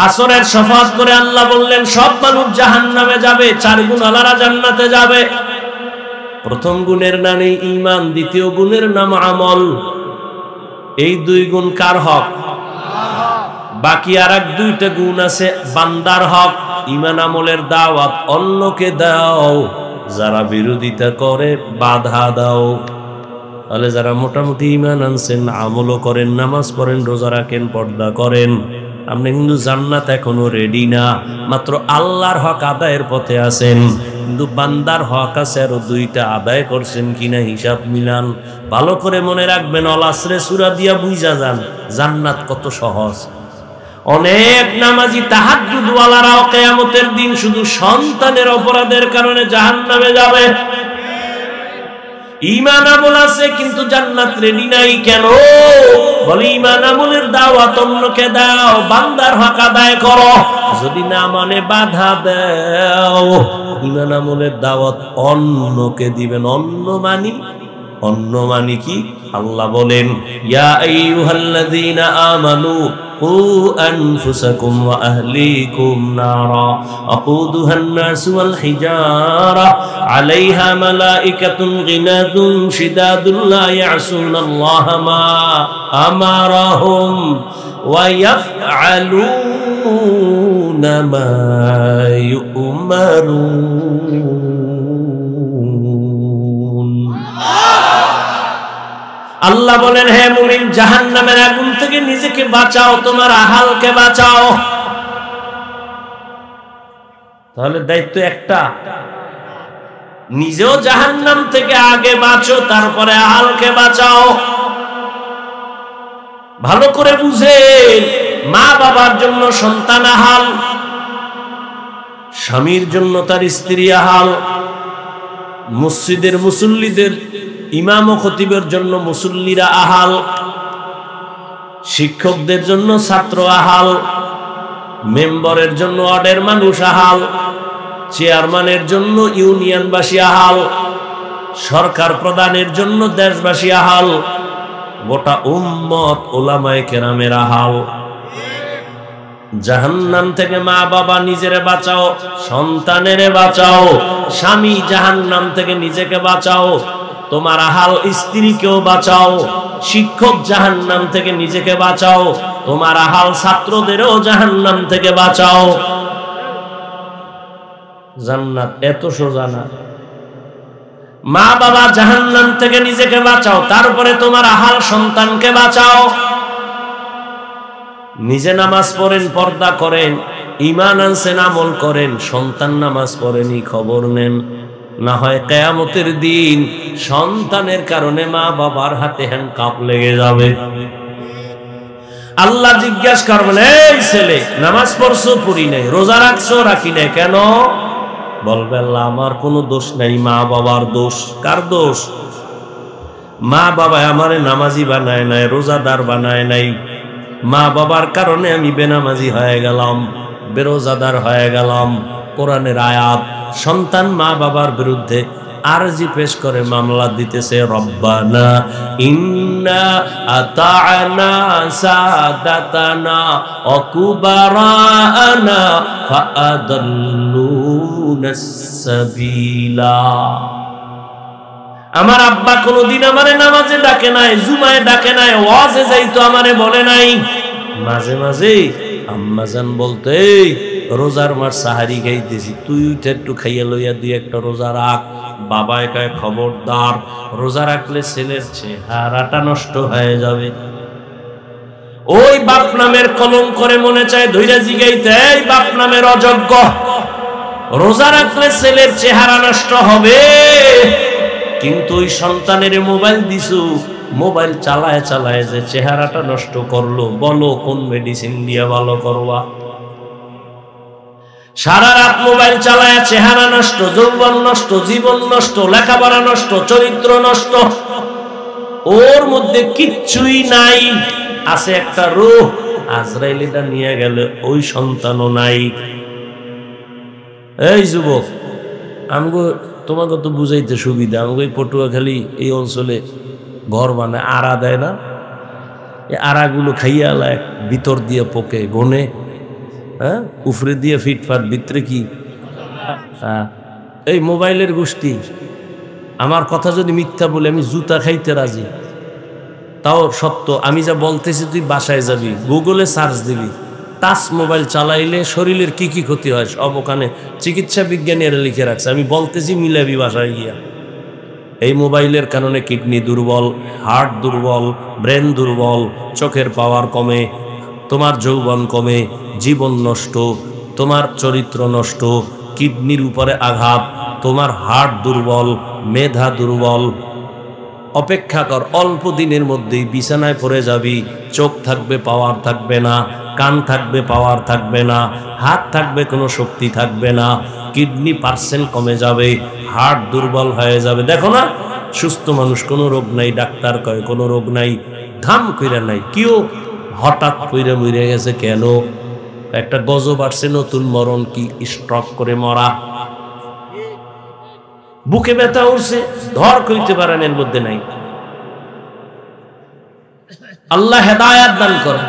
আসরের শফাত করে আল্লাহ বললেন সব মানুষ জাহান্নামে যাবে, 4 গুণ আলারা জান্নাতে যাবে। প্রথম গুণের নাম ঈমান, দ্বিতীয় গুণের নাম আমল। এই 2 গুণ কার হক? বাকি আরেক 2টা গুণ আছে বান্দার হক। ঈমান আমলের দাওয়াত অন্যকে দাও, যারা বিরোধিতা করে বাধা দাও। তাহলে যারা মোটামুটি ঈমান আনছেন, আমলও করেন, নামাজ পড়েন, রোজা রাখেন, পর্দা করেন, আপনি কিন্তু জান্নাত এখনো রেডি না, মাত্র আল্লাহর হক আদায়ের পথে আছেন। কিন্তু বান্দার হক আছে আরো 2টা, আদায় করছেন কিনা হিসাব মিলান। ভালো করে মনে রাখবেন, অল আসরে সূরা দিয়া বুঝা যান জান্নাত কত সহজ। অনেক নামাজি তাহাজ্জুদ ওয়ালারাও কিয়ামতের দিন শুধু সন্তানের অপরাধের কারণে জাহান্নামে যাবে। ঈমান আমল আছে কিন্তু জান্নাত রেডি নাই কেন? বলে ঈমান আমলের দাওয়াত অন্যকে দাও, বান্দার হক আদায় করো, যদি না মানে বাধা দাও। ঈমান আমলের দাওয়াত অন্যকে দিবেন। অন্য মানি কি? আল্লাহ বলেন ইয়া আইয়ুহাল্লাযীনা আমানু কু আনফুসাকুম ওয়া আহলিকুম নারা আকুদুহান নাসু ওয়াল হিজারা আলাইহা মালাইকাতুন গিনাদুন শিদাদুন লা ইয়াসুনাল্লাহা মা আমারাহুম ওয়া ইয়াফআলুনা মা ইউমারুন। আল্লাহ বলেন হে মুমিন, জাহান্নামের আগুন থেকে নিজেকে বাঁচাও, তোমার আহালকে বাঁচাও। তাহলে দায়িত্ব একটা, নিজেও জাহান্নাম থেকে আগে বাঁচো, তারপরে আহালকে বাঁচাও। ভালো করে বুঝেন, মা বাবার জন্য সন্তান আহাল, স্বামীর জন্য তার স্ত্রী আহাল, মসজিদের মুসল্লিদের ইমাম ও খতিবের জন্য মুসল্লিরা আহাল, শিক্ষকদের জন্য ছাত্র আহাল, মেম্বারের জন্য ওয়ার্ডের মানুষ আহাল, চেয়ারম্যানের জন্য ইউনিয়নবাসী আহাল, সরকার প্রধানের জন্য দেশবাসী আহাল, গোটা উম্মত ওলামায়ে কেরামের আহাল। জাহান্নাম থেকে মা বাবা নিজেরে বাঁচাও, সন্তানেরে বাঁচাও। স্বামী জাহান্নাম থেকে নিজেকে বাঁচাও, তোমার আহাল স্ত্রীকেও বাঁচাও। শিক্ষক জাহান্নাম থেকে নিজেকে বাঁচাও, তোমার আহাল ছাত্রদেরও জাহান্নাম থেকে বাঁচাও। জান্নাত এত সোজা না। মা বাবা জাহান্নাম থেকে নিজেকে বাঁচাও, তারপরে তোমার আহাল সন্তানকে বাঁচাও। নিজে নামাজ পড়েন, পর্দা করেন, ঈমান আনছেন, আমল করেন, সন্তান নামাজ পড়েনি খবর নেন, না হয় কিয়ামতের দিন সন্তানের কারণে মা বাবার হাতে হ্যান্ডকাপ লেগে যাবে। আল্লাহ জিজ্ঞাসা করবেন, এই ছেলে নামাজ পড়ছো? পড়ি নাই। রোজা রাখছো? রাখি নাই। কেন? বলবে আল্লাহ আমার কোনো দোষ নাই, মা বাবার দোষ। কার দোষ? মা বাবা আমারে নামাজি বানায় নাই, রোজাদার বানায় নাই। মা বাবার কারণে আমি বেনামাজি হয়ে গেলাম, বেরোজাদার হয়ে গেলাম। কোরআনের আয়াত। সন্তান মা বাবার বিরুদ্ধে আরজি পেশ করে মামলা দিতেছে, রব্বানা ইন্না আতা'না সাদাতানা ওয়া কুবারানা ফাআদাল্লুনাস সাবিলা। আমার আব্বা কোনদিন আমারে নামাজে ডাকে নাই, জুমায় ডাকে নাই, ওয়াজে যাইতো আমারে বলে নাই। মাঝে মাঝে আম্মাজান বলতে, রোজার মাস সাহারি খাইতেছি, তুই একটু খাইয়া লইয়া দিয়ে একটা রোজা রাখ। বাবা কয় খবরদার, রোজা রাখলে ছেলের চেহারাটা নষ্ট হয়ে যাবে। ওই বাপ নামের কলম করে মনে চায় ধৈর্য জিগাইতে, এই বাপ নামের অযোগ্য, রোজা রাখলে ছেলের চেহারা নষ্ট হবে। কিন্তু ওই সন্তানের মোবাইল দিছু, মোবাইল চালায় চালায় যে চেহারাটা নষ্ট করলো, বলো কোন মেডিসিন দিয়ে ভালো করবা? সারা রাত মোবাইল চালায় চেহারা নষ্ট, যৌবন নষ্ট, জীবন নষ্ট, লেখাপড়া নষ্ট, চরিত্র নষ্ট। ওর মধ্যে কিচ্ছুই নাই, আছে একটা রূহ। আজরাইল এটা নিয়ে গেলে ওই সন্তানও নাই। এই যুবক, আমগো তোমাকে তো বুঝাইতে সুবিধা, আমাকে এই পটুয়াখালী এই অঞ্চলে ঘর বানায় আড়া দেয় না? এই আড়াগুলো খাইয়া লায়, ভিতর দিয়ে পোকে গনে, হ্যাঁ, উফরে দিয়ে ফিটফাট, ভিতরে কি? এই মোবাইলের গোষ্ঠী। আমার কথা যদি মিথ্যা বলে আমি জুতা খাইতে রাজি, তাও সত্য। আমি যা বলতেছি তুই বাসায় যাবি, গুগলে সার্চ দিবি, টাচ মোবাইল চালাইলে শরীরের কি কি ক্ষতি হয় সব ওখানে চিকিৎসা বিজ্ঞানীরা লিখে রাখছে। আমি বলতেছি, মিলাবি বাসায় গিয়া। এই মোবাইলের কারণে কিডনি দুর্বল, হার্ট দুর্বল, ব্রেন দুর্বল, চোখের পাওয়ার কমে, তোমার যৌবন কমে, জীবন নষ্ট, তোমার চরিত্র নষ্ট, কিডনির উপরে আঘাত, তোমার হার্ট দুর্বল, মেধা দুর্বল। অপেক্ষা কর, অল্প দিনের মধ্যেই বিছানায় পড়ে যাবি। চোখ থাকবে, পাওয়ার থাকবে না, কান থাকবে, পাওয়ার থাকবে না, হাত থাকবে, কোনো শক্তি থাকবে না, কিডনি পার্সেন্ট কমে যাবে, হার্ট দুর্বল হয়ে যাবে। দেখো না, সুস্থ মানুষ, কোনো রোগ নাই, ডাক্তার কয় কোনো রোগ নাই, ধাম কইরা নাই, কেউ হঠাৎ কইরা মরে গেছে কেন? একটা গজব আসছে, নতুন মরণ, কি স্ট্রোক করে মরা, বুকে ব্যথা উঠছে, ধর কইতে পারেন, এর মধ্যে নাই। আল্লাহ হেদায়াত দান করেন।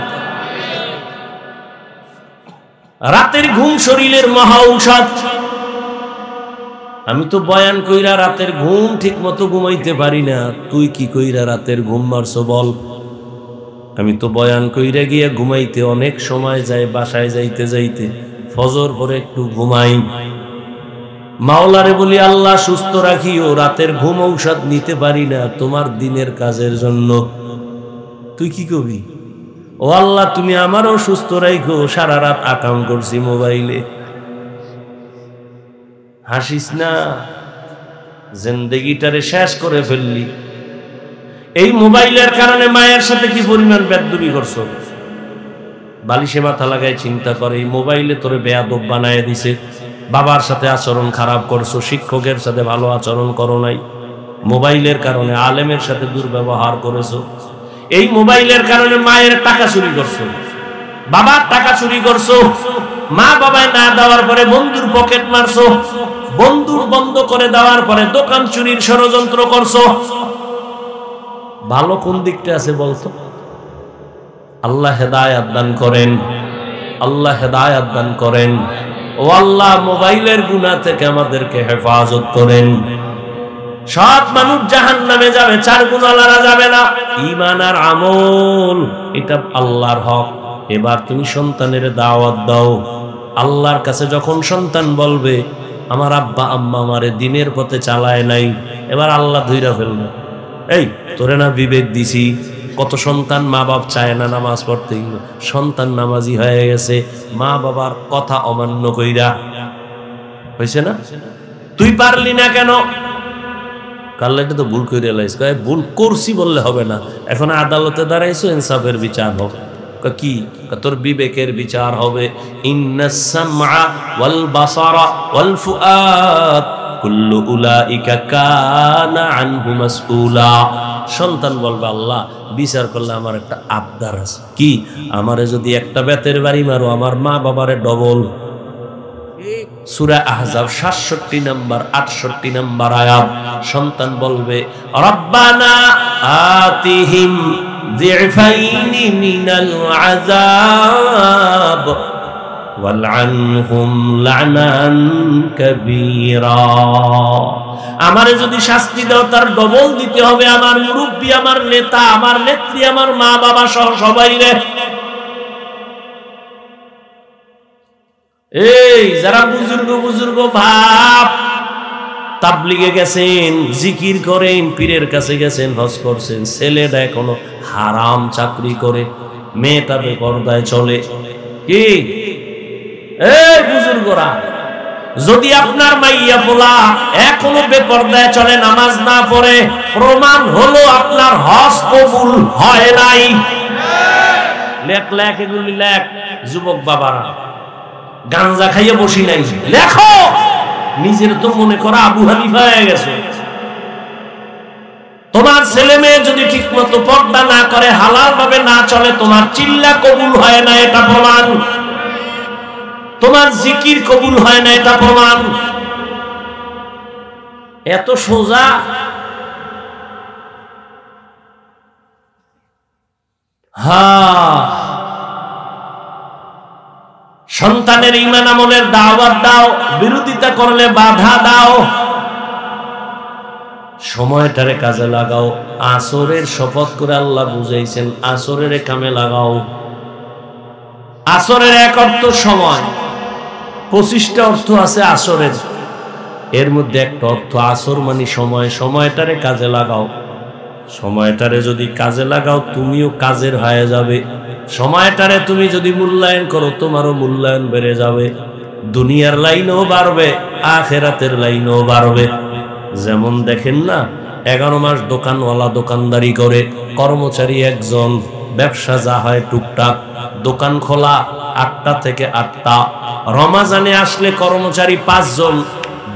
রাতের ঘুম শরীরের মহা ঔষধ। আমি তো বয়ান কইরা রাতের ঘুম ঠিক মতো ঘুমাইতে পারি না, তুই কি কইরা রাতের ঘুম মারছো বল? আমি তো বয়ান কইরা গিয়া ঘুমাইতে অনেক সময় যায়, বাসায় যাইতে যাইতে ফজর পরে একটু ঘুমাই। মাওলারে বলি, আল্লাহ সুস্থ রাখিও, রাতের ঘুম ঔষধ নিতে পারি না তোমার দিনের কাজের জন্য। তুই কি কবি? ও আল্লাহ, তুমি আমারও সুস্থ রাখো, সারা রাত আকাম করছি মোবাইলে। হাসিস না, জিন্দেগিটারে শেষ করে ফেললি। এই মোবাইলের কারণে মায়ের সাথে কি পরিমাণ বেয়াদবি করছো? বালিশে মাথা লাগায় চিন্তা করে, এই মোবাইলে তোরে বেয়াদব বানায় দিছে। বাবার সাথে আচরণ খারাপ করছো, শিক্ষকের সাথে ভালো আচরণ করো নাই, মোবাইলের কারণে আলেমের সাথে দুর্ব্যবহার করেছো। এই মোবাইলের কারণে মায়ের টাকা চুরি করছো, বাবার টাকা চুরি করছো, মা বাবায় না দেওয়ার পরে বন্ধুর পকেট মারছো, বন্ধুর বন্ধ করে দেওয়ার পরে দোকান চুরির ষড়যন্ত্র করছো। ভালো কোন দিকটা আছে বলতো? আল্লাহ হেদায়াত দান করেন, আল্লাহ হেদায়াত দান করেন। ও আল্লাহ, মোবাইলের গুনাহ থেকে আমাদেরকে হেফাজত করেন। সব মানুষ জাহান্নামে যাবে, 4 গুণওয়ালারা যাবে না। ঈমান আর আমল, এটা আল্লাহর হক। এবার তুমি সন্তানের দাওয়াত দাও। আল্লাহর কাছে যখন সন্তান বলবে, আমার আব্বা আম্মা আমারে দিনের পথে চালায় নাই, এবার আল্লাহ ধইরা ফেলবে, এই তোরে না বিবেক দিছি। কত সন্তান মা বাপ চায় না নামাজ পড়তে, সন্তান নামাজি হয়ে গেছে মা বাবার কথা অমান্য কইরা। হয়েছে না? তুই পারলি না কেন? কাল্লা এটা তো ভুল করে লাইস, ভুল করছি বললে হবে না, এখন আদালতে দাঁড়াইছো, ইনসাফের বিচার হবে। কি? তোর বিবেকের বিচার হবে। ইন্নাস সামআ ওয়াল বাসারা ওয়াল ফুআদ কুল্লু উলাইকা কানা আনহু মাসউলা। সন্তান বলবে, আল্লাহ বিচার করলে আমার একটা আবদার আছে। কি? আমারে যদি একটা বেতের বাড়ি মারো, আমার মা বাবারে ডবল। সূরা আহজাব 67 নম্বর 68 নম্বর আয়াত। সন্তান বলবে, রব্বানা আতিহিম যিফাইনি মিনাল আযাব ওয়ালআনহুম লা'নান কাবীরা। আমারে যদি শাস্তি দাও, তার ডবল দিতে হবে। আমার মুরব্বী, আমার নেতা, আমার নেত্রী, আমার মা বাবা সহ সবাই রে। এই যারা বুজুর্গ বুজুর্গ ভাব, তাবলিগে গেছেন, জিকির করেন, পীরের কাছে গেছেন, হজ করছেন, ছেলেটা এখনো হারাম চাকরি করে, মেয়েটা বেপরদায় চলে। কি? এই বুজুর্গরা, যদি আপনার মাইয়া পোলা এখনো বেপরদায় চলে, নামাজ না পড়ে, প্রমাণ হলো আপনার হজ কবুল হয় নাই। লেখ লেখ, এগুলি লেখ। যুবক বাবারা, গাঞ্জা খাইয়ে বসি নাই, লেখো। নিজের তো মনে করা আবু হানিফা হয়ে গেছে। তোমার ছেলে মেয়ে যদি ঠিক মতো পর্দা না করে, হালাল ভাবে না চলে, তোমার চিল্লা কবুল হয় না, এটা প্রমাণ। তোমার জিকির কবুল হয় না, এটা প্রমাণ। এত সোজা। সন্তানের ঈমান আমলের দাওয়াত দাও, বিরোধিতা করলে বাধা দাও, সময়টারে কাজে লাগাও। আসরের শপথ করে আল্লাহ বুঝাইছেন, আসরের কামে লাগাও। আসরের এক অর্থ সময়, 25টা অর্থ আছে আসরের, এর মধ্যে একটা অর্থ আসর মানে সময়। সময়টারে কাজে লাগাও। সময়টারে যদি কাজে লাগাও তুমিও কাজের হয়ে যাবে। সময়টারে তুমি যদি মূল্যায়ন করো তোমারও মূল্যায়ন বেড়ে যাবে। দুনিয়ার লাইনও বাড়বে, আখিরাতের লাইনও বাড়বে। যেমন দেখেন না, 11 মাস দোকানওয়ালা দোকানদারি করে, কর্মচারী একজন, ব্যবসা যা হয় টুকটাক, দোকান খোলা 8টা থেকে 8টা। রমাজানে আসলে কর্মচারী 5 জন,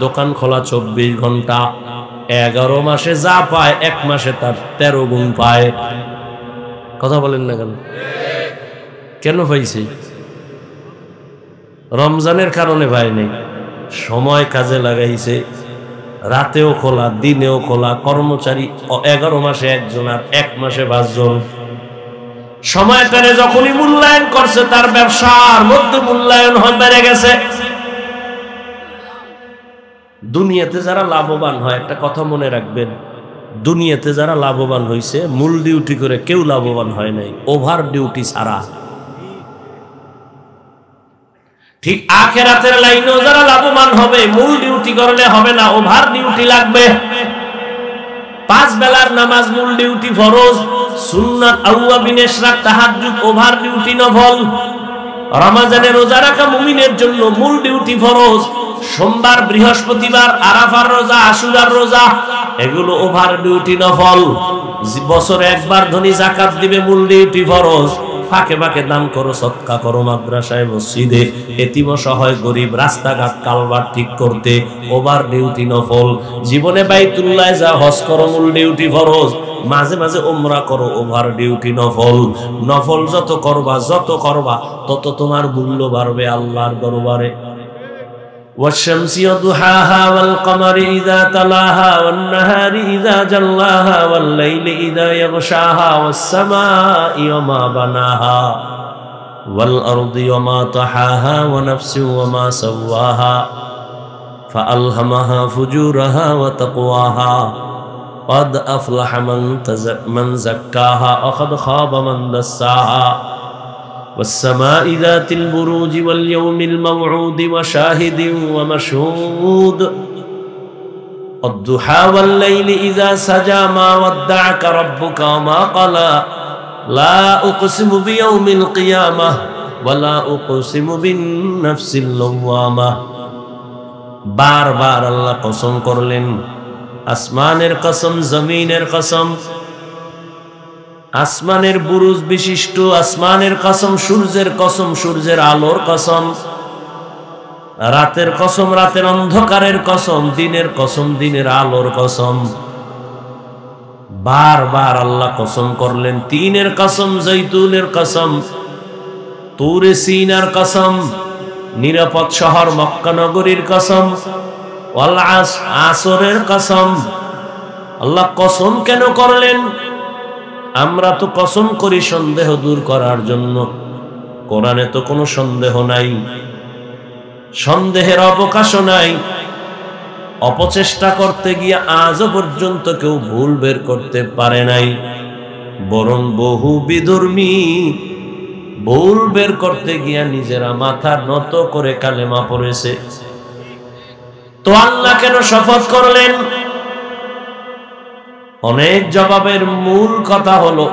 দোকান খোলা 24 ঘন্টা। 11 মাসে যা পায় 1 মাসে তার 13 গুণ পায়। কথা বলেন না কেন? কেন পাইছে? রমজানের কারণে পায় নাই, সময় কাজে লাগাইছে। রাতেও খোলা, দিনেও খোলা, কর্মচারী 11 মাসে 1 জন আর 1 মাসে 5 জন। সময়টারে যখনই মূল্যায়ন করছে তার ব্যবসার মধ্যে মূল্যায়ন বেড়ে গেছে। দুনিয়াতে যারা লাভবান হয়, একটা কথা মনে রাখবেন, দুনিয়াতে যারা লাভবান হয়েছে মূল ডিউটি করে কেউ লাভবান হয় নাই, ওভার ডিউটি ছাড়া। ঠিক আখিরাতের লাইনেও যারা লাভবান হবে মূল ডিউটি করলে হবে না, ওভার ডিউটি লাগবে। 5 বেলার নামাজ মূল ডিউটি ফরজ, সুন্নাত আউয়াবিন ইশরাক তাহাজ্জুদ ওভার ডিউটি নফল। রমজানে রোজা রাখা মুমিনের জন্য মূল ডিউটি ফরজ। সোমবার, বৃহস্পতিবার, আরাফার রোজা, আশুরার রোজা, এগুলো ওভার ডিউটি নফল। বছরে একবার ধনী যাকাত দিবে, মূল ডিউটি ফরজ। ফাঁকে ফাঁকে দান করো, সদকা করো, মাদ্রাসায় মসজিদে এতিম অসহায় গরিব, রাস্তাঘাট কালভার্ট ঠিক করতে, ওভার ডিউটি নফল। জীবনে বাইতুল্লাহ যা, হজ করো, মূল ডিউটি ফরজ। মাঝে মাঝে উমরা করো, ওভার ডিউটি নফল। নফল যত করবা তত তোমার মূল্য বাড়বে আল্লাহর দরবারে। والشمس وضحاها والقمر إذا تلاها والنهار إذا جلاها والليل إذا يغشاها والسماء وما بناها والأرض وما طحاها ونفس وما سواها فألهمها فجورها وتقواها قد أفلح من زكاها وقد خاب من دساها والسماء ذات البروج واليوم الموعود وشاهد ومشهود والضحى والليل إذا سجى ما ودعك ربك وما قلى لا أقسم بيوم القيامة ولا أقسم بالنفس اللوامة। بار بار الله قسم করলেন, আসমানের কসম, জমিনের কসম। আসমানের বুরুজ বিশিষ্ট আসমানের কসম, সূর্যের কসম, সূর্যের আলোর কসম। রাতের কসম, রাতের অন্ধকারের কসম। দিনের কসম, দিনের আলোর কসম। বারবার আল্লাহ কসম করলেন। তিনের কসম, জৈতুনের কসম, তুরে সিনার কসম, নিরাপদ শহর মক্কা নগরীর কসম, ওয়াল আসরের কসম। আল্লাহ কসম কেন করলেন? আমরা তো কসম করি সন্দেহ দূর করার জন্য। কোরআনে তো কোনো সন্দেহ নাই, সন্দেহের অবকাশও নাই। অপচেষ্টা করতে গিয়ে আজও পর্যন্ত কেউ ভুল বের করতে পারে নাই, বরং বহু বিধর্মী ভুল বের করতে গিয়া নিজেরা মাথা নত করে কালেমা পড়েছে। তো আল্লাহ কেন শপথ করলেন? অনেক জবাবের মূল কথা হলো,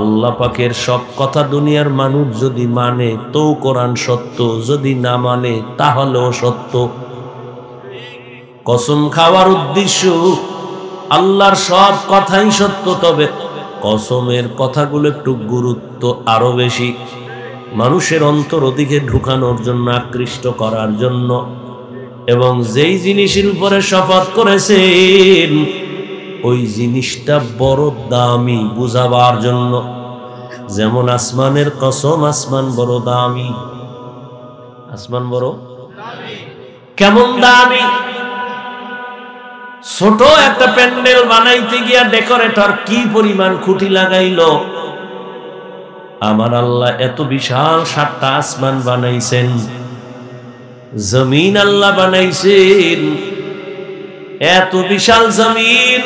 আল্লাহ পাকের সব কথা দুনিয়ার মানুষ যদি মানে তো কোরআন সত্য, যদি না মানে তাহলেও সত্য। কসম খাওয়ার উদ্দেশ্য আল্লাহর সব কথাই সত্য, তবে কসমের কথাগুলো একটু গুরুত্ব আরো বেশি, মানুষের অন্তর ওদিকে ঢুকানোর জন্য, আকৃষ্ট করার জন্য। এবং যেই জিনিসের উপরে শপথ করেছেন ওই জিনিসটা বড় দামি বুঝাবার জন্য। যেমন আসমানের কসম, আসমান বড় দামি। আসমান বড় কেমন দামি? ছোট একটা প্যান্ডেল বানাইতে গিয়া ডেকোরেটর কি পরিমাণ খুঁটি লাগাইলো, আমার আল্লাহ এত বিশাল 7টা আসমান বানাইছেন, জমিন আল্লাহ বানাইছেন, এত বিশাল জমিন,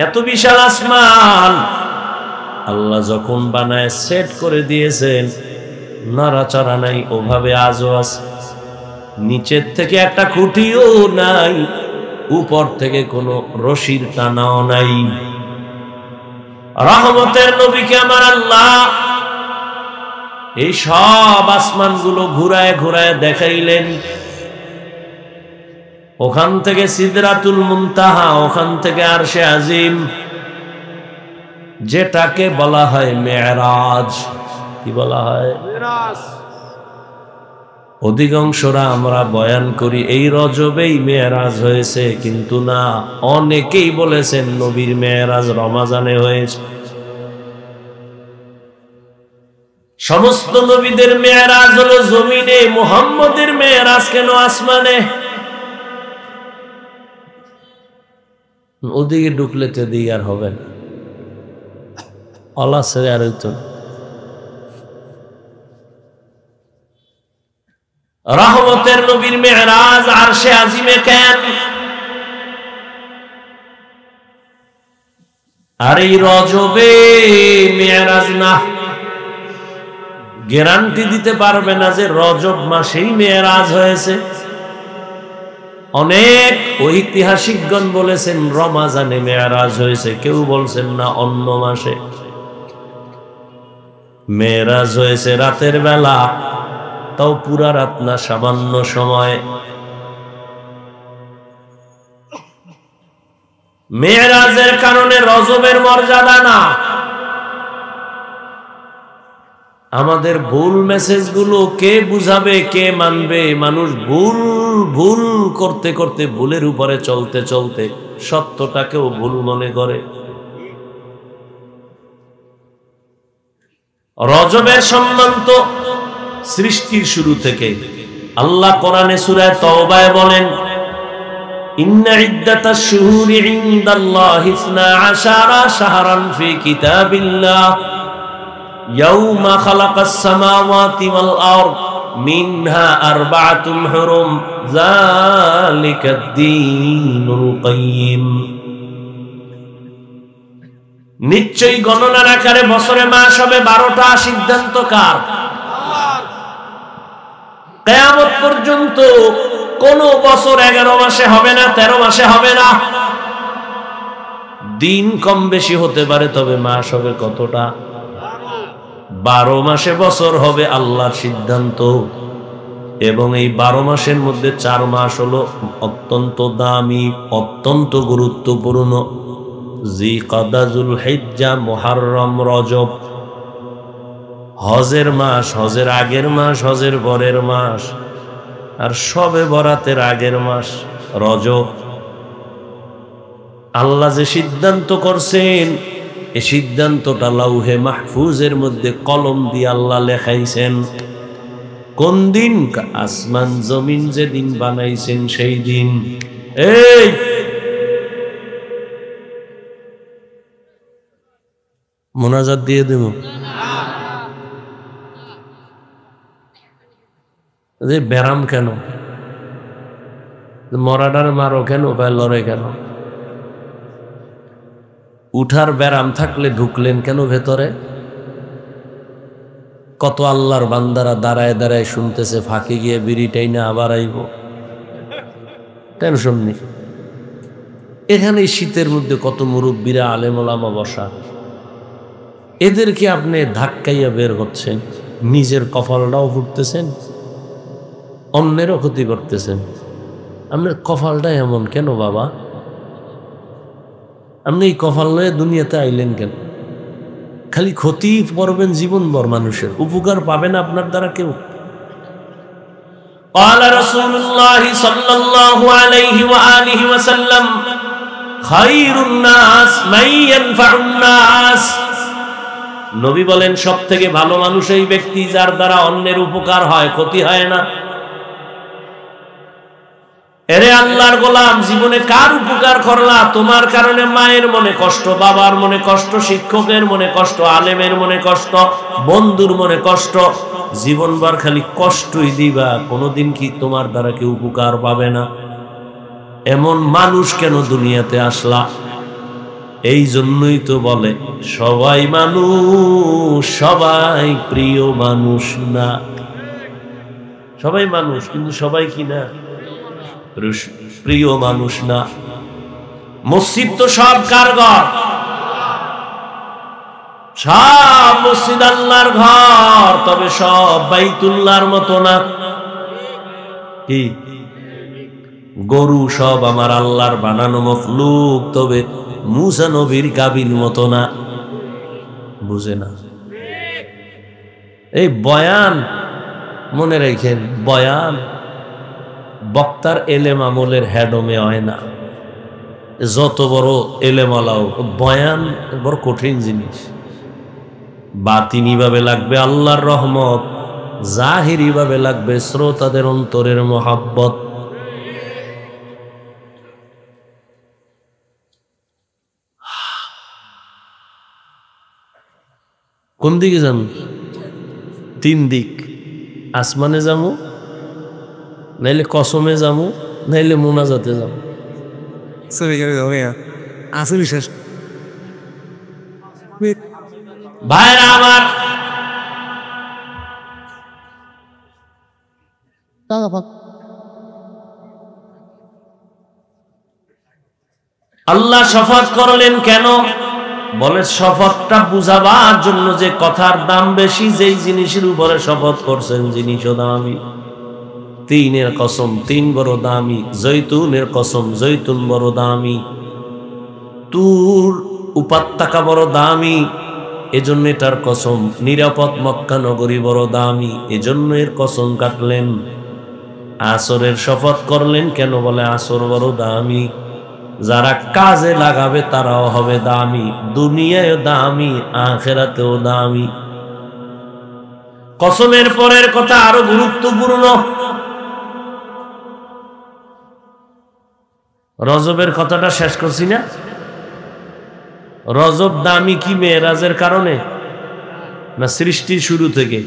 এত বিশাল আসমান আল্লাহ যখন বানায় সেট করে দিয়েছেন, নড়াচড়া নাই, ওভাবে আজও আছে। নিচের থেকে একটা খুঁটিও নাই, উপর থেকে কোনো রশির টানাও নাই। রহমতের নবীকে আমার আল্লাহ এই সব আসমানগুলো ঘুরায় ঘুরায় দেখাইলেন। ওখান থেকে সিদরাতুল মুনতাহা, ওখান থেকে আরশে আজিম, যেটাকে বলা হয় মেরাজ। কি বলা হয়? মেরাজ। অধিকাংশরা আমরা বয়ান করি এই রজবেই মেরাজ হয়েছে, কিন্তু না, অনেকেই বলেছেন নবীর মেরাজ রমাজানে হয়েছে। সমস্ত নবীদের মেরাজ হলো জমিনে, মুহাম্মদের মেরাজ কেন আসমানে? ওদিকে ঢুকলে তো দিকে আর হবে না, আল্লাহ ছেড়ে আর হইতো। রহমতের নবীর মেরাজ আরশে আজিমে কেন? আর এই রজবে মেরাজ না, গ্যারান্টি দিতে পারবে না যে রজব মাসেই মেরাজ হয়েছে। অনেক ঐতিহাসিকগণ বলেছেন রমাজানে মেরাজ হয়েছে, কেউ বলছেন না অন্য মাসে। মেরাজ হয়েছে রাতের বেলা, তাও পুরা রাত না, সামান্য সময়। মেরাজের কারণে রজবের মর্যাদা না। আমাদের ভুল মেসেজগুলো কে বুঝাবে, কে মানবে? মানুষ ভুল ভুল করতে করতে, ভুলের উপরে চলতে চলতে সত্যটাকেও ভুল মনে করে। রজবের সম্মান তো সৃষ্টির শুরু থেকে। আল্লাহ কোরআনে সূরা তাওবায় বলেন, ইন্না ইদ্দাতাশ শুহুরি ইনদাল্লাহি 12 শাহরান ফি কিতাবিল্লাহ ইয়াউমা খালাকাস সামাওয়াতি ওয়াল আরদ মিনহা আরবাআতুন হুরুম যালিকাদ দীনুল কাইয়্যিম। নিশ্চয়ই গণনার আকারে বছরে মাস হবে 12টা। সিদ্ধান্ত কার? কিয়ামত পর্যন্ত কোন বছর 11 মাসে হবে না, 13 মাসে হবে না। দিন কম বেশি হতে পারে, তবে মাস হবে কতটা? 12 মাসে বছর হবে, আল্লাহর সিদ্ধান্ত। এবং এই 12 মাসের মধ্যে 4 মাস হলো অত্যন্ত দামি, অত্যন্ত গুরুত্বপূর্ণ। জিলকাদা, যুলহিজ্জা, মুহররম, রজব। হজের মাস, হজের আগের মাস, হজের পরের মাস, আর শবে বরাতের আগের মাস রজব। আল্লাহ যে সিদ্ধান্ত করছেন, এই সিদ্ধান্তটা লাউহে মাহফুজের মধ্যে কলম দিয়ে আল্লাহ লেখাইছেন। কোন দিন? আসমান জমিন যেদিন বানাইছেন সেই দিন। এই মোনাজাত দিয়ে দেব। ব্যারাম কেন? মরাডার মারো কেন? লড়ে কেন? উঠার ব্যারাম থাকলে ঢুকলেন কেন ভেতরে? কত আল্লাহর বান্দারা দাঁড়ায় দাঁড়ায় শুনতেছে, ফাঁকে গিয়ে বিড়িটাই না আবার আইব, টেনশন নেই। এখানে শীতের মধ্যে কত মুরব্বীরা, আলেম ওলামা বসা, এদেরকে আপনি ধাক্কাইয়া বের হচ্ছেন, নিজের কপালটাও ফুটতেছেন, অন্যেরও ক্ষতি করতেছেন। আপনার কপালটা এমন কেন বাবা? আপনি এই কপাল লয়ে দুনিয়াতে আইলেন কেন? খালি ক্ষতি করবেন জীবনভর, মানুষের উপকার পাবেন আপনার দ্বারা কেউ? قال رسول الله صلى الله عليه وآله وسلم خير الناس من ينفع الناس। নবী বলেন, সব থেকে ভালো মানুষ এই ব্যক্তি যার দ্বারা অন্যের উপকার হয়, ক্ষতি হয় না। এরে আল্লাহর গোলাম, জীবনে কার উপকার করলা? তোমার কারণে মায়ের মনে কষ্ট, বাবার মনে কষ্ট, শিক্ষকের মনে কষ্ট, আলেমের মনে কষ্ট, বন্ধুর মনে কষ্ট, জীবনভর খালি কষ্টই দিবা। কোনোদিন কি তোমার দ্বারা কেউ উপকার পাবে না? এমন মানুষ কেন দুনিয়াতে আসলা? এই জন্যই তো বলে সবাই মানুষ, সবাই প্রিয় মানুষ না। সবাই মানুষ, কিন্তু সবাই কি না? প্রিয় মানুষ না। মসজিদ তো সব কার ঘর? সব মসজিদ আল্লাহর ঘর, তবে সব বাইতুল্লাহর মতো না। কি? গরু সব আমার আল্লাহর বানানো মখলুক, তবে মুসা নবীর গাভীর মতো না। বুঝে না? এই বয়ান মনে রেখেন, বয়ান বক্তার এলেম আমলের হেডমে হয় না। যত বড় এলেম আলাও, বয়ান বড় কঠিন জিনিস। বাতিনি ভাবে লাগবে আল্লাহর রহমত, জাহিরি ভাবে লাগবে শ্রোতাদের অন্তরের মোহাব্বত। কোন দিকে যাবো? তিন দিক। আসমানে যাবো, নাইলে কসমে যাবো, নাইলে মোনাজাতে যাবো। ভাইরা আমার, আল্লাহ শপথ করলেন কেন? বলে শপথটা বুঝাবার জন্য যে কথার দাম বেশি, যেই জিনিসের উপরে শপথ করছেন জিনিসও দামি। তিনের কসম, তিন বড় দামি। জৈতুনের কসম, জৈতুন বড় দামি। তুর উপত্যকা বড় দামি, এজন্য এটার কসম। নিরাপদ মক্কা নগরী বড় দামি, এজন্য এর কসম কাটলেন। আসরের শপথ করলেন কেন? বলে আসর বড় দামি। যারা কাজে লাগাবে তারাও হবে দামি, দুনিয়ায় দামি, আখিরাতেও দামি। কসমের পরের কথা আরো গুরুত্বপূর্ণ। রজবের কথাটা শেষ করছি না? রজব দামি কি মেরাজের কারণে না সৃষ্টির শুরু থেকে?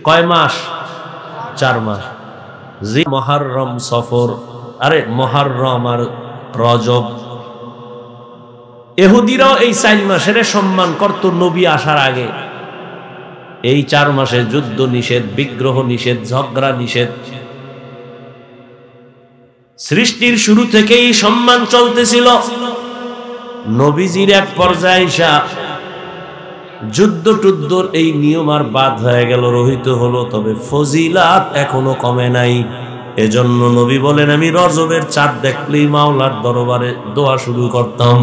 কয় মাস? 4 মাস। জি মুহররম, সফর, আরে মুহররম আর রজব। ইহুদিরাও এই 4 মাসের সম্মান করত নবী আসার আগে। এই 4 মাসে যুদ্ধ নিষেধ, বিগ্রহ নিষেধ, ঝগড়া নিষেধ। সৃষ্টির শুরু থেকেই সম্মান চলতেছিল। নবীজির এক পর্যায়ে এসে যুদ্ধ টুদ্ধর এই নিয়ম আর বাদ হয়ে গেল, রহিত হলো, তবে ফজিলাত এখনো কমে নাই। এজন্য নবী বলেন, আমি রজবের চাঁদ দেখলেই মাওলার দরবারে দোয়া শুরু করতাম,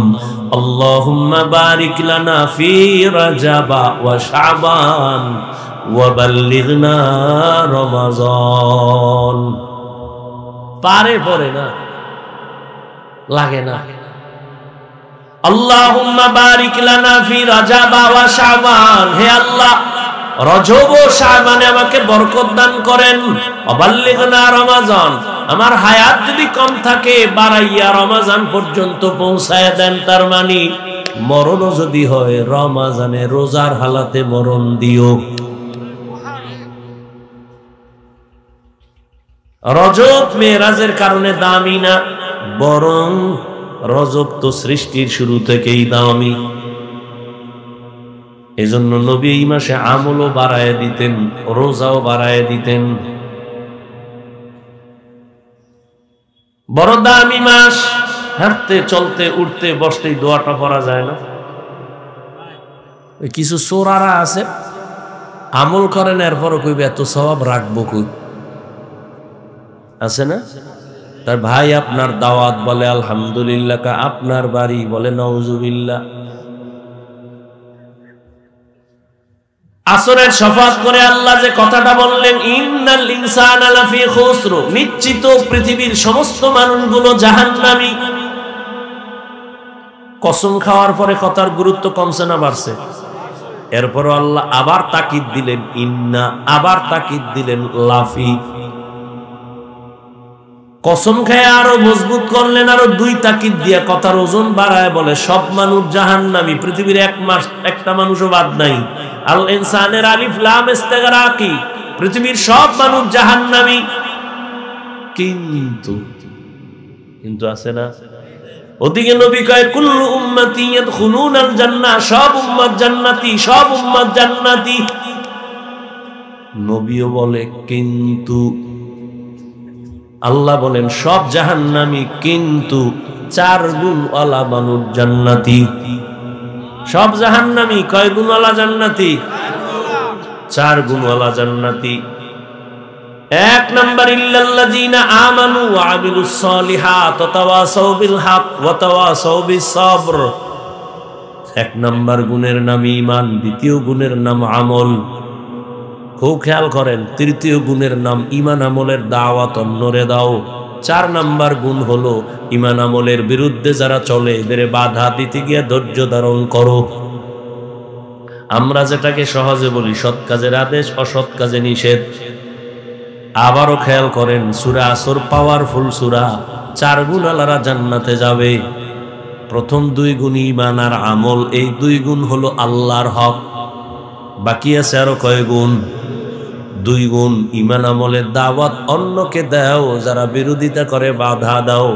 আল্লাহুম্মা বারিক লানা ফি রাজাবা ওয়া শাবান ওয়া বাল্লিগনা রমাজান। পারে পড়ে না, লাগে না। আল্লাহুম্মা বারিক লানা ফি রাজাবা ওয়া শাবান, হে আল্লাহ রজব ও শাবানে আমাকে বরকত দান করেন। অবাল্লিগনা রমাজান, আমার হায়াত যদি কম থাকে বাড়াইয়া রমাজান পর্যন্ত পৌঁছায় দেন। তার মানে মরণও যদি হয় রমাজানে রোজার হালাতে মরণ দিও। রজব মেরাজের কারণে দামি না, বরং রজব তো সৃষ্টির শুরু থেকেই দামি। এজন্য নবী এই মাসে আমলও বাড়ায় দিতেন, রোজাও বাড়ায় দিতেন। বড় দামি মাস। হাঁটতে চলতে উঠতে বসতেই দোয়াটা পড়া যায় না? কিছু চোরারা আছে আমল করেন, এরপরও কইবে এত সওয়াব রাখবো কই? আছে না? তার ভাই আপনার দাওয়াত, বলে আলহামদুলিল্লাহ। আপনার বাড়ি, বলে নাউজুবিল্লাহ। আসরের শপথ করে আল্লাহ যে কথাটা বললেন, ইন্নাল ইনসানা লাফি খুসর, নিশ্চিত পৃথিবীর সমস্ত মানুষগুলো জাহান্নামী। কসম খাওয়ার পরে কথার গুরুত্ব কমছে না বাড়ছে? এরপরও আল্লাহ আবার তাকিদ দিলেন ইন্না, আবার তাকিদ দিলেন লাফি। কসম খেয়ে আরো মজবুত করলেন, আরো 2 তাকিদ দিয়ে কথার ওজন বাড়ায় বলে সব মানুষ জাহান্নামী, পৃথিবীর একটা মানুষও বাদ নাই। আল ইনসানের আলিফ লাম ইস্তিগরাকি, পৃথিবীর সব মানুষ জাহান্নামী, কিন্তু আছে না। ওদিকে নবী কয় কুল্লু উম্মতি ইয়াদখুলুনাল জান্নাহ, সব উম্মত জান্নাতি, সব উম্মত জান্নাতি। নবীও বলে কিন্তু, আল্লাহ বলেন সব জাহান্নামী, কিন্তু 4 গুণওয়ালা মানুষ জান্নাতি। সব জাহান্নামী, কয় গুণওয়ালা জান্নাতি? 4 গুণওয়ালা জান্নাতি। 1 নাম্বার ইল্লাল্লাযীনা আমানু ওয়া আমিলুস সলিহাত ওয়া তাওয়াসাউ বিল হক ওয়া তাওয়াসাউ বিস সবর। 1 নাম্বার গুণের নাম ঈমান, 2য় গুণের নাম আমল। খুব খেয়াল করেন, 3য় গুণের নাম ঈমান আমলের দাওয়াত অন্যরে দাও। 4 নাম্বার গুণ হলো ঈমান আমলের বিরুদ্ধে যারা চলে এদের বাধা দিতে গিয়ে ধৈর্য ধারণ করো। আমরা যেটাকে সহজে বলি সৎ কাজের আদেশ, অসৎ কাজে নিষেধ। আবারও খেয়াল করেন, সূরা আসর পাওয়ারফুল সূরা, 4 গুণওয়ালারা জান্নাতে যাবে। প্রথম 2 গুণ ঈমান আর আমল, এই 2 গুণ হলো আল্লাহর হক। বাকি আছে আরো কয় গুণ? 2 গুণ ঈমান আমলের দাওয়াত অন্যকে দাও, যারা বিরোধিতা করে বাধা দাও।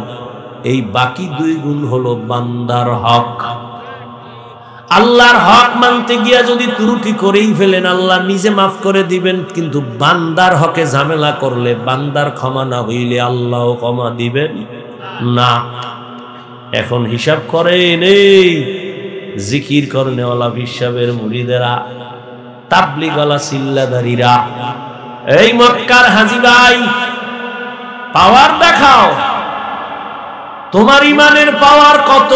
এই বাকি 2 গুণ হলো বান্দার হক। আল্লাহর হক মানতে গিয়া যদি ত্রুটি করেই ফেলেন, আল্লাহ নিজে মাফ করে দিবেন, কিন্তু বান্দার হকে ঝামেলা করলে, বান্দার ক্ষমা না হইলে আল্লাহও ক্ষমা দিবেন না। এখন হিসাব করেন, এই জিকির করনেওয়ালা বিশ্বাবের মুরিদেরা, তাবলীগওয়ালা সিল্লাদারিরা, এই মক্কার হাজী ভাই, পাওয়ার দেখাও, তোমার ঈমানের পাওয়ার কত?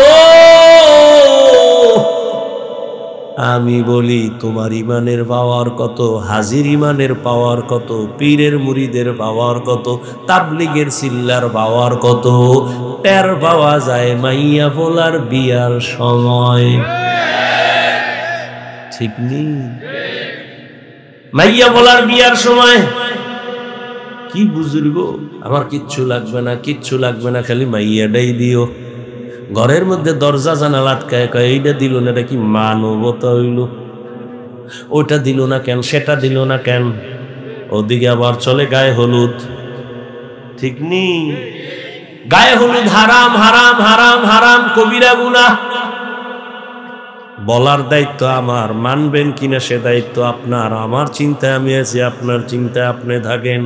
আমি বলি তোমার ঈমানের পাওয়ার কত, হাজির ঈমানের পাওয়ার কত, পীরের মুরিদের পাওয়ার কত, তাবলীগের সিল্লার পাওয়ার কত? টের পাওয়া যায় মাইয়া পোলার বিয়ার সময়, ঠিক নেই? মাইয়া পোলার বিয়ার সময় কি বুঝুর্গ, আমার কিচ্ছু লাগবে না, কিচ্ছু লাগবে না, খালি মাইয়াটাই দিও। ঘরের মধ্যে দরজা জানালা আটকায়, কয় এইটা দিল না, এটা কি মানবতা হইল? ওটা দিল না কেন, সেটা দিল না কেন? ওদিকে আবার চলে গায়ে হলুদ, ঠিক নেই? গায়ে হলুদ হারাম, হারাম, হারাম, হারাম, কবিরা গুনাহ। বলার দায়িত্ব আমার, মানবেন কিনা সে দায়িত্ব আপনার। আমার চিন্তায় আমি আছি, আপনার চিন্তায় আপনি থাকেন।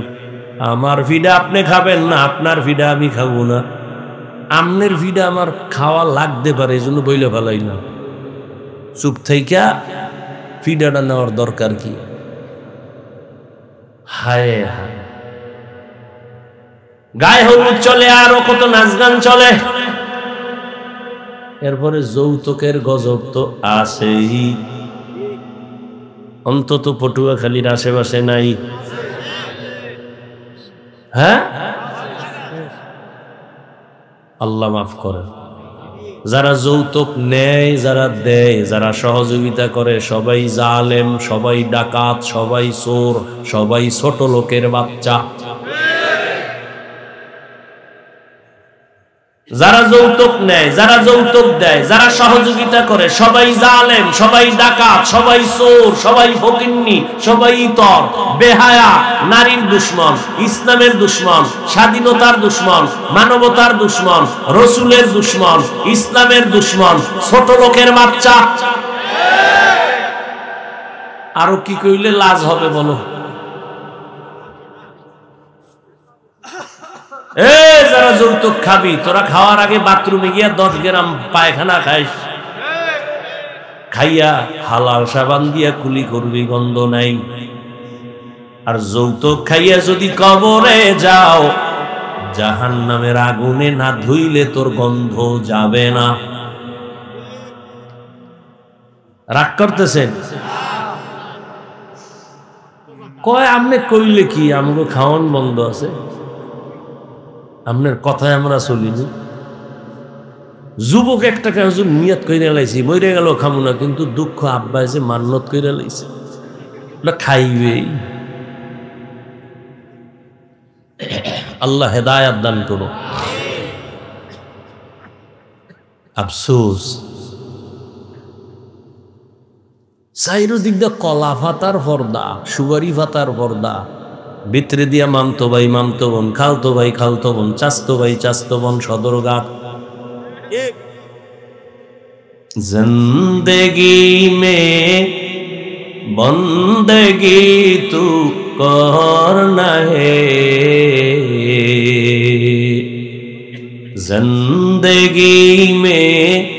আমার ভিডা আপনি খাবেন না, আপনার ভিডা আমি খাবো না। আমনের ভিডা আমার খাওয়া লাগতে পারে, এই জন্য বইলে ভালাই না। চুপ থাইকা ভিডাটা নেওয়ার দরকার কি? হায় হায়, গায়ে হলুদ চলে, আরো কত নাচ গান চলে। এরপরে যৌতুকের গজব তো আছেই, অন্তত পটুয়াখালীর আশেপাশে নাই? হ্যাঁ, আল্লাহ মাফ করে। যারা যৌতুক নেয়, যারা দেয়, যারা সহযোগিতা করে, সবাই জালেম, সবাই ডাকাত, সবাই চোর, সবাই ছোট লোকের বাচ্চা। যারা যৌতুক নেয়, যারা যৌতুক দেয়, যারা সহযোগিতা করে, সবাই জালেম, সবাই ডাকাত, সবাই চোর, সবাই ফকিন্নি, সবাই ইতর, বেহায়া, নারীর দুশ্মন, ইসলামের দুশ্মন, স্বাধীনতার দুশ্মন, মানবতার দুশ্মন, রসুলের দুশ্মন, ইসলামের দুশ্মন, ছোট লোকের বাচ্চা। আরো কি কইলে লাজ হবে বলো? যারা যৌতুক খাবি, তোরা খাওয়ার আগে বাথরুমে গিয়া 10 গ্রাম পায়খানা খাইস, খাইয়া হালাল সাবান দিয়া কুলি করবি, গন্ধ নাই। আর যৌতুক খাইয়া যদি কবরে যাও, জাহান্নামের আগুনে না ধুইলে তোর গন্ধ যাবে না। রাগ করতেছেন? কয় আমনে কইলে কি, আমগো খাওয়ান বন্ধ আছে, আপনার কথায় আমরা চলিনি। যুবক একটা হুজুর নিয়ত কইরা লাইছি, মরে গেল খামু না, কিন্তু দুঃখ আব্বা এসে মান্নত কইরা লাইছে, ওটা খাইবেই। আল্লাহ হেদায়াত দান করো। আফসোস চাইরদিক দিয়ে কলা ফাতার পর্দা, সুবারি ফাতার পর্দা, ভিতরে দিয়া মামতো ভাই মামতো বোন, খালতো ভাই খালতো বোন, চাস্তো ভাই চাস্তো বোন, সদরঘাট। জিন্দেগি মে বন্দেগি তু করনা হে, জিন্দেগি মে।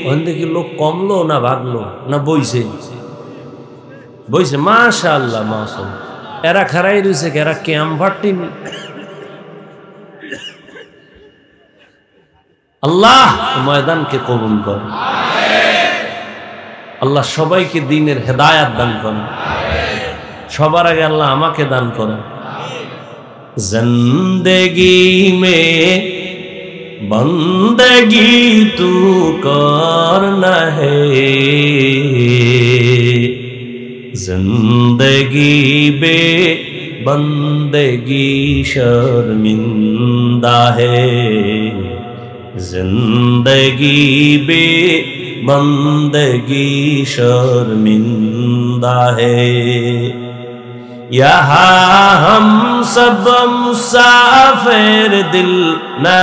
ওখানে লোক কমলো না ভাগলো না বইছে? বইছে। মাশাআল্লাহ মাশাআল্লাহ। এরা খারাই রয়েছে, এরা ক্যাম ফাটিনি। আল্লাহ ময়দানকে কবুল কর, আল্লাহ সবাইকে দ্বীনের হেদায়াত দান করেন। সবার আগে আল্লাহ আমাকে দান করেন। জিন্দেগি মে বন্দেগি তু করনা হে, जिंदगी बे बंदगी शर्मिंदा है, जिंदगी बे बंदगी शर्मिंदा है, यहाँ हम सब मुसाफिर दिल ना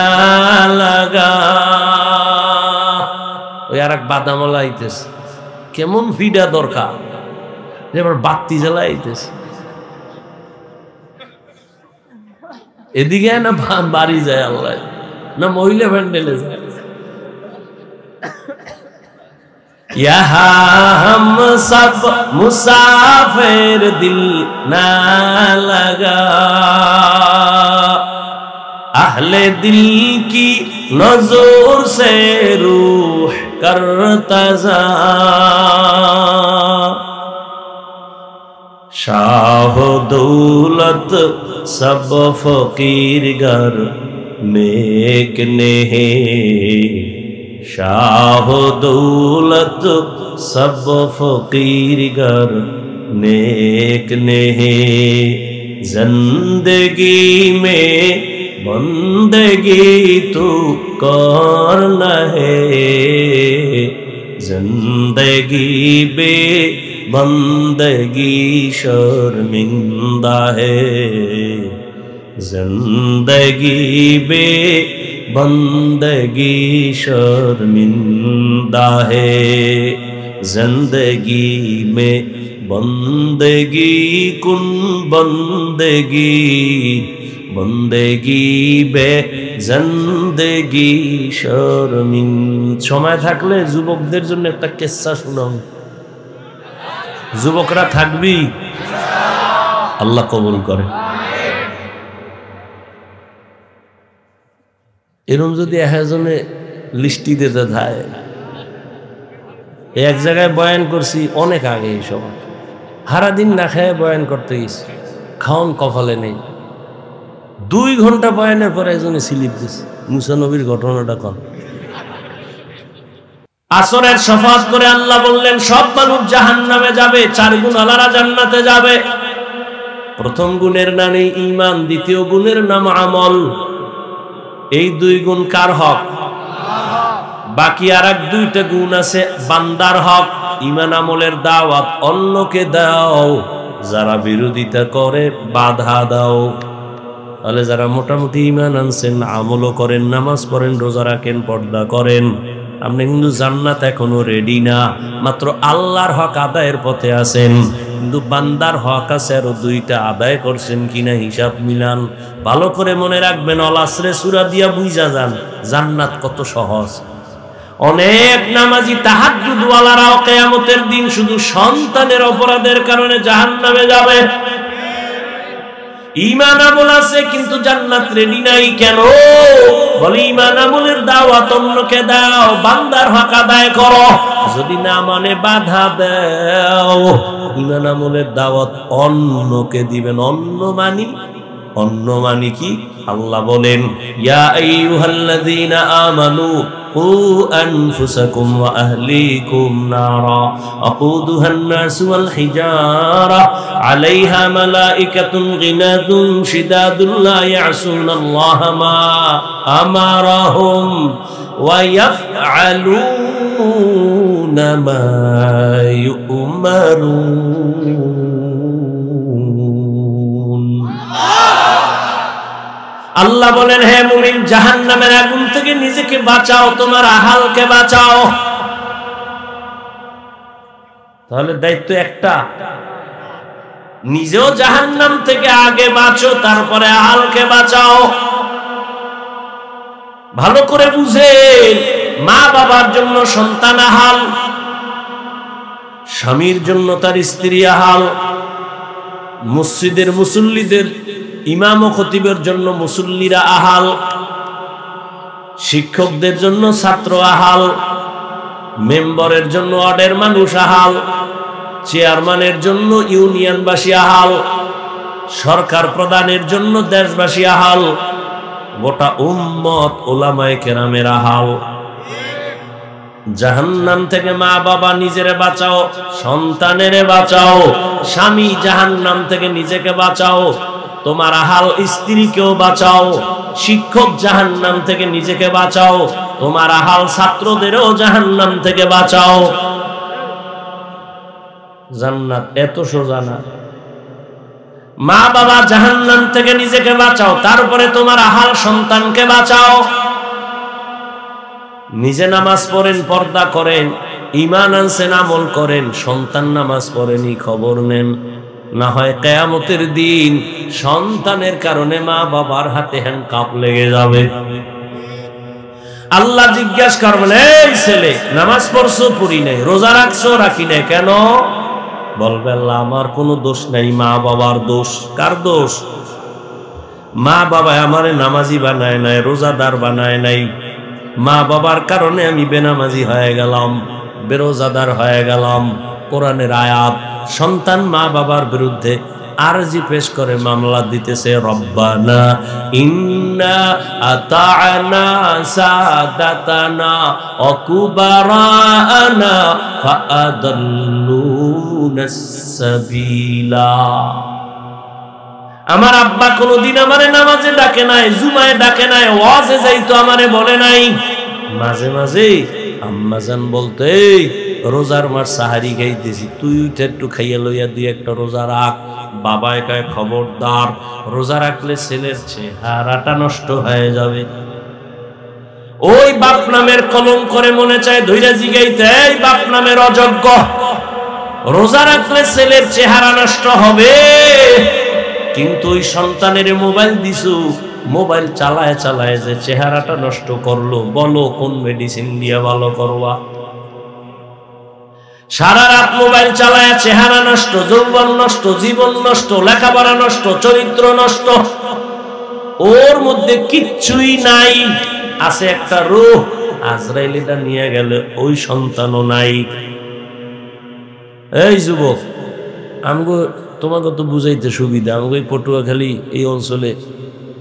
लगा। यार एक बादामला आइतेस केमन ফিডা দরকার, এবার বাতি জ্বালাইতেছে। এদিকে না বাড়ি যায় আল্লাহ, না মহিলা প্যান্ডেলে যায়। यहाँ हम सब मुसाफिर दिल ना लगा, अहले दिल की नजर से रूह करता जा, शाह दौलत सब फकीर घर नेक ने है, शाह दौलत सब फकीर घर नेक ने है, जिंदगी में बंदगी तू करना है, जिंदगी बे बंदगी शर्मिंदा है, जिंदगी बे बंदगी शर्मिंदा है, जिंदगी में बंदगी कुन बंदगी, बंदगी बे जिंदगी शर्मिन। समय থাকলে যুবকদের জন্য একটা কিস্সা শুনাও। যুবকরা থাকবি, আল্লাহ কবুল করে। এরকম যদি একজনে লিস্টি দিতে থাকে, এক জায়গায় বয়ান করছি অনেক আগে, এই সময় সারাদিন না খেয়ে বয়ান করতে গেছি, খাওন কপালে নেই। 2 ঘন্টা বয়ানের পরে একজনে স্লিপ দিছে। মুসা নবীর ঘটনাটা কন। আসরের শফাত করে আল্লাহ বললেন সব মানুষ জাহান্নামে যাবে, 4 গুণ আলারা জান্নাতে যাবে। প্রথম গুণের নাম ঈমান, দ্বিতীয় গুণের নাম আমল। এই 2 গুণ কার হক? বাকি আরেক 2টা গুণ আছে বান্দার হক। ঈমান আমলের দাওয়াত অন্যকে দাও, যারা বিরোধিতা করে বাধা দাও। তাহলে যারা মোটামুটি ঈমান আনছেন, আমলও করেন, নামাজ পড়েন, রোজা রাখেন, পর্দা করেন, আপনি কিন্তু জান্নাত এখনো রেডি না, মাত্র আল্লাহর হক আদায়ের পথে আছেন। কিন্তু বান্দার হক আছে আরো 2টা, আদায় করছেন কিনা হিসাব মিলান। ভালো করে মনে রাখবেন, অল আসরে সূরা দিয়া বুঝা যান জান্নাত কত সহজ। অনেক নামাজি তাহাজ্জুদ ওয়ালারাও কিয়ামতের দিন শুধু সন্তানের অপরাধের কারণে জাহান্নামে যাবে। ঈমান আমল আছে কিন্তু জান্নাত রেডি নাই। কেন? বলে ঈমান আমলের দাওয়াত অন্যকে দাও, বান্দার হক আদায় করো। যদি না মানে বাধা দাও। ঈমান আমলের দাওয়াত অন্যকে দিবেন। অন্য মানি কি? আল্লাহ বলেন ইয়া আইয়ুহাল্লাযীনা আমানু قوا أنفسكم وأهليكم نارا وقودها الناس والحجارة عليها ملائكة غلاظ شداد لا يعصون الله ما أمرهم ويفعلون ما يؤمرون আল্লাহ বলেন, হে মুমিন, জাহান্নামের আগুন থেকে নিজেকে বাঁচাও, তোমার আহালকে বাঁচাও। তাহলে দায়িত্ব একটা, নিজেও জাহান্নাম থেকে আগে বাঁচো, তারপরে আহালকে বাঁচাও। ভালো করে বুঝেন, মা বাবার জন্য সন্তান আহাল, স্বামীর জন্য তার স্ত্রী আহাল, মসজিদের মুসল্লিদের, ইমাম ও খতিবের জন্য মুসল্লিরা আহাল, শিক্ষকদের জন্য ছাত্র আহাল, মেম্বারের জন্য ওয়ার্ডের মানুষ আহাল, চেয়ারম্যানের জন্য ইউনিয়নবাসী আহাল, সরকার প্রধানের জন্য দেশবাসী আহাল, গোটা উম্মত ওলামায়ে কেরামের আহাল। জাহান্নাম থেকে মা বাবা নিজেরে বাঁচাও, সন্তানেরে বাঁচাও। স্বামী জাহান্নাম থেকে নিজেকে বাঁচাও, তোমার আহাল স্ত্রীকেও বাঁচাও। শিক্ষক জাহান্নাম থেকে নিজেকে বাঁচাও, তোমার আহাল ছাত্রদেরও জাহান্নাম থেকে বাঁচাও। জান্নাত এত সোজা না। মা বাবা জাহান্নাম থেকে নিজেকে বাঁচাও, তারপরে তোমার আহাল সন্তানকে বাঁচাও। নিজে নামাজ পড়েন, পর্দা করেন, ঈমান আনছেন, আমল করেন, সন্তান নামাজ পড়েনি, খবর নেন। না হয় কিয়ামতের দিন সন্তানের কারণে মা বাবার হাতে হ্যান্ডকাপ লেগে যাবে। আল্লাহ জিজ্ঞাসা করবেন, এই ছেলে, নামাজ পড়ছো? পড়ি নাই। রোজা রাখছো? রাখি নাই। কেন? বলবে, আল্লাহ আমার কোনো দোষ নাই, মা বাবার দোষ। কার দোষ? মা বাবা আমারে নামাজি বানায় নাই, রোজাদার বানায় নাই। মা বাবার কারণে আমি বেনামাজি হয়ে গেলাম, বেরোজাদার হয়ে গেলাম। কোরআনের আয়াত। সন্তান মা বাবার বিরুদ্ধে আরজি পেশ করে মামলা দিতেছে, রব্বানা ইন্না আতা'না সাদাতানা ওয়া কুবারানা ফাআদাল্লুনাস সাবিলা। আমার আব্বা কোনদিন আমারে নামাজে ডাকে নাই, জুমায় ডাকে নাই, ওয়াজে যাইতো আমারে বলে নাই। মাঝে মাঝে আম্মাজান বলতে, রোজার মাস সাহারি খাইতেছি, তুই একটু খাইয়া লইয়া দিয়ে একটা রোজা রাখ। বাবা কয়, খবরদার, রোজা রাখলে ছেলের চেহারাটা নষ্ট হয়ে যাবে। ওই বাপ নামের কলম করে মনে চায় ধৈর্য জিগাইতে, এই বাপ নামের অযোগ্য, রোজা রাখলে ছেলের চেহারা নষ্ট হবে। কিন্তু ওই সন্তানের মোবাইল দিছু, মোবাইল চালায় চালায় যে চেহারাটা নষ্ট করলো, বলো কোন মেডিসিন দিয়ে ভালো করবা? সারা রাত মোবাইল চালায় চেহারা নষ্ট, যৌবন নষ্ট, জীবন নষ্ট, লেখাপড়া নষ্ট, চরিত্র নষ্ট। ওর মধ্যে কিচ্ছুই নাই, আছে একটা রূহ। আজরাইল এটা নিয়ে গেলে ওই সন্তানও নাই। এই যুবক, আমগো তোমাকে তো বুঝাইতে সুবিধা, আমাকে এই পটুয়াখালী এই অঞ্চলে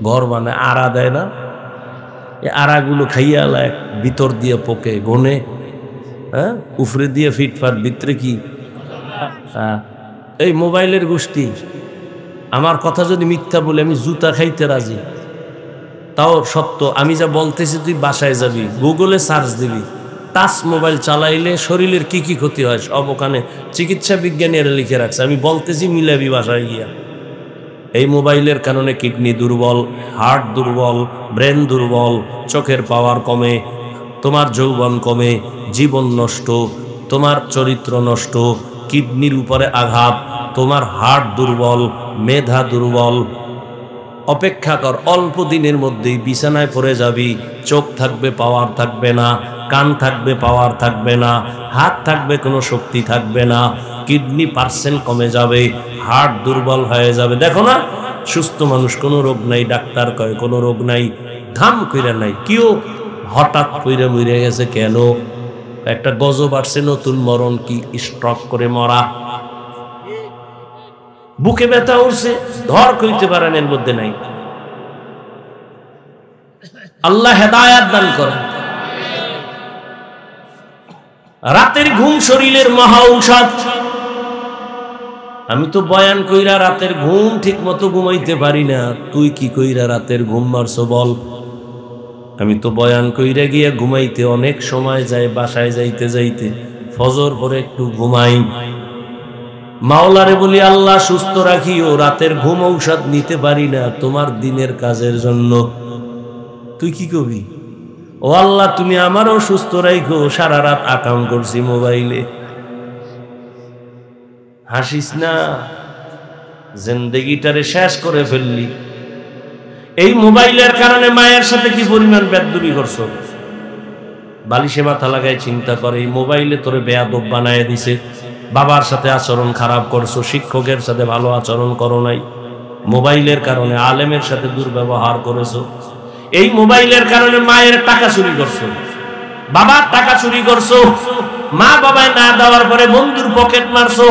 ঘর বানায়, আড়া দেয় না? এই আড়াগুলো খাইয়া লায়, ভিতর দিয়ে পোকে গনে, হ্যাঁ, উফরে দিয়ে ফিটফাট, ভিতরে কি? এই মোবাইলের গোষ্ঠী। আমার কথা যদি মিথ্যা বলে আমি জুতা খাইতে রাজি, তাও সত্য। আমি যা বলতেছি তুই বাসায় যাবি, গুগলে সার্চ দিবি, টাচ মোবাইল চালাইলে শরীরের কি কি ক্ষতি হয় সব ওখানে চিকিৎসা বিজ্ঞানীরা লিখে রাখছে। আমি বলতেছি, মিলাবি বাসায় গিয়া। এই মোবাইলের কারণে কিডনি দুর্বল, হার্ট দুর্বল, ব্রেন দুর্বল, চোখের পাওয়ার কমে, তোমার যৌবন কমে, জীবন নষ্ট, তোমার চরিত্র নষ্ট, কিডনির উপরে আঘাত, তোমার হার্ট দুর্বল, মেধা দুর্বল। অপেক্ষা কর, অল্প দিনের মধ্যেই বিছানায় পড়ে যাবি। চোখ থাকবে, পাওয়ার থাকবে না, কান থাকবে, পাওয়ার থাকবে না, হাত থাকবে, কোনো শক্তি থাকবে না, কিডনি পার্সেন্ট কমে যাবে, হার্ট দুর্বল হয়ে যাবে। দেখো না, সুস্থ মানুষ, কোনো রোগ নাই, ডাক্তার কয় কোনো রোগ নাই, ধাম কইরা নাই, কেউ হঠাৎ কইরা মরে গেছে কেন? একটা গজব আসছে, নতুন মরণ, কি স্ট্রোক করে মরা, বুকে ব্যথা উঠছে, ধর কইতে পারেন, এর মধ্যে নাই। আল্লাহ হেদায়েত দান করেন। রাতের ঘুম শরীরের মহা ঔষধ। আমি তো বয়ান কইরা রাতের ঘুম ঠিক মতো ঘুমাইতে পারি না, তুই কি কইরা রাতের ঘুম মারছো বল? আমি তো বয়ান কইরা গিয়ে ঘুমাইতে অনেক সময় যায়, বাসায় যাইতে যাইতে ফজর পরে একটু ঘুমাই। মাওলারে বলি, আল্লাহ সুস্থ রাখিও, রাতের ঘুম ঔষধ নিতে পারি না তোমার দিনের কাজের জন্য। তুই কি কবি? ও আল্লাহ, তুমি আমারও সুস্থ রাখো, সারা রাত আকাম করছি মোবাইলে। হাসিস না, জিন্দেগিটারে শেষ করে ফেললি। এই মোবাইলের কারণে মায়ের সাথে কি পরিমাণ বেয়াদবি করছো। বালিশে মাথা লাগায় চিন্তা করে, এই মোবাইলে তোরে বেয়াদব বানায় দিছে। বাবার সাথে আচরণ খারাপ করছো, শিক্ষকের সাথে ভালো আচরণ করো নাই। মোবাইলের কারণে আলেমের সাথে দুর্ব্যবহার করেছো। এই মোবাইলের কারণে মায়ের টাকা চুরি করছো, বাবার টাকা চুরি করছো। মা বাবায় না দেওয়ার পরে বন্ধুর পকেট মারছো,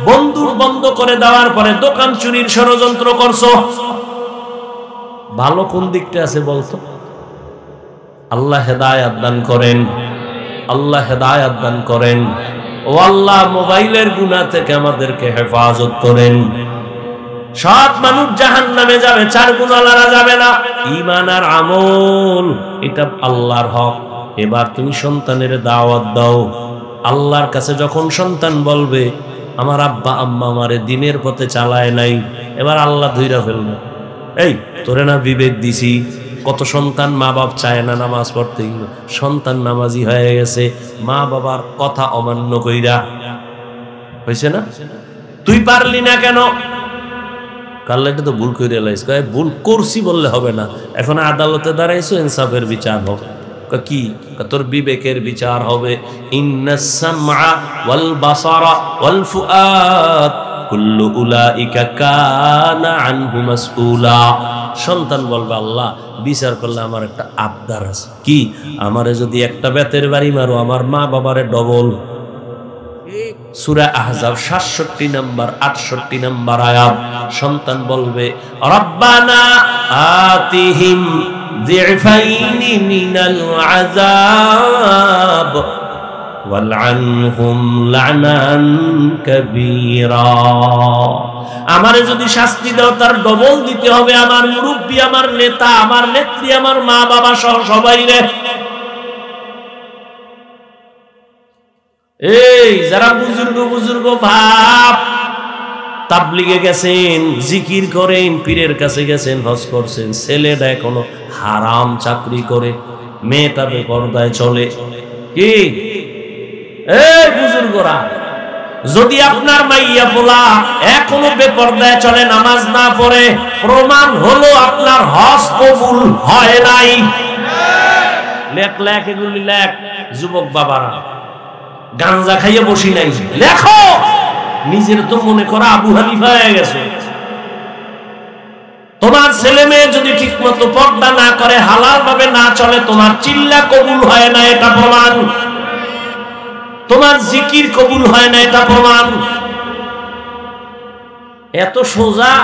বন্ধুর বন্ধ করে দেওয়ার পরে দোকান চুরির ষড়যন্ত্র করছো। ভালো কোন দিকটা আছে বলতো? আল্লাহ হেদায়েত দান করেন, আল্লাহ হেদায়েত দান করেন। ও আল্লাহ, মোবাইলের গুনাহ থেকে আমাদেরকে হেফাজত করেন। সব মানুষ জাহান্নামে যাবে, 4 গুণওয়ালারা যাবে না। ঈমান আর আমল, এটা আল্লাহর হক। এবার তুমি সন্তানের দাওয়াত দাও। আল্লাহর কাছে যখন সন্তান বলবে, আমার আব্বা আম্মা আমারে দিনের পথে চালায় নাই, এবার আল্লাহ ধইরা ফেলবে। এই তোরে না বিবেক দিছি, কত সন্তান মা বাপ চায় না নামাজ পড়তে, সন্তান নামাজি হয়ে গেছে মা বাবার কথা অমান্য কইরা। হয়েছে না? তুই পারলি না কেন? কাল্লা এটা তো ভুল করে লাইস। ভুল করছি বললে হবে না, এখন আদালতে দাঁড়াইছো, ইনসাফের বিচার হবে। কি? তোর বিবেকের বিচার হবে। ইন্নাস সামআ ওয়াল বাসারা ওয়াল ফুআদ কুল্লু উলাইকা কানা আনহু মাসউলা। সন্তান বলবে, আল্লাহ বিচার করলে আমার একটা আবদার আছে। কি? আমারে যদি একটা বেতের বাড়ি মারো, আমার মা বাবারে ডবল। সূরা আহজাব 67 নম্বর 68 নম্বর আয়াত। সন্তান বলবে, রব্বানা আতিহিম যিফাইনি মিনাল আযাব ওয়ালআনহুম লানান কাবীরা। আমারে যদি শাস্তি দাও, তার ডবল দিতে হবে। আমার মুরব্বী, আমার নেতা, আমার নেত্রী, আমার মা বাবা সহ সবাই রে। এই যারা বুজুর্গ ভাব, তাবলিগে গেছেন, জিকির করেন, পীরের কাছে গেছেন, হজ করছেন, ছেলেটা এখনো হারাম চাকরি করে, মেয়েটা বেপরদায় চলে। কি? এই বুজুর্গরা, যদি আপনার মাইয়া পোলা এখনো বেপরদায় চলে, নামাজ না পড়ে, প্রমাণ হলো আপনার হজ কবুল হয় নাই। লেখ লেখ, এগুলি লেখ। যুবক বাবারা, গাঞ্জা খাইয়ে বসি নাই, লেখো। নিজের তো মনে করা আবু হানিফা হয়ে গেছে। তোমার ছেলে মেয়ে যদি ঠিক মতো পর্দা না করে, হালাল ভাবে না চলে, তোমার চিল্লা কবুল হয় না, এটা প্রমাণ। তোমার জিকির কবুল হয় না, এটা প্রমাণ। এত সোজা।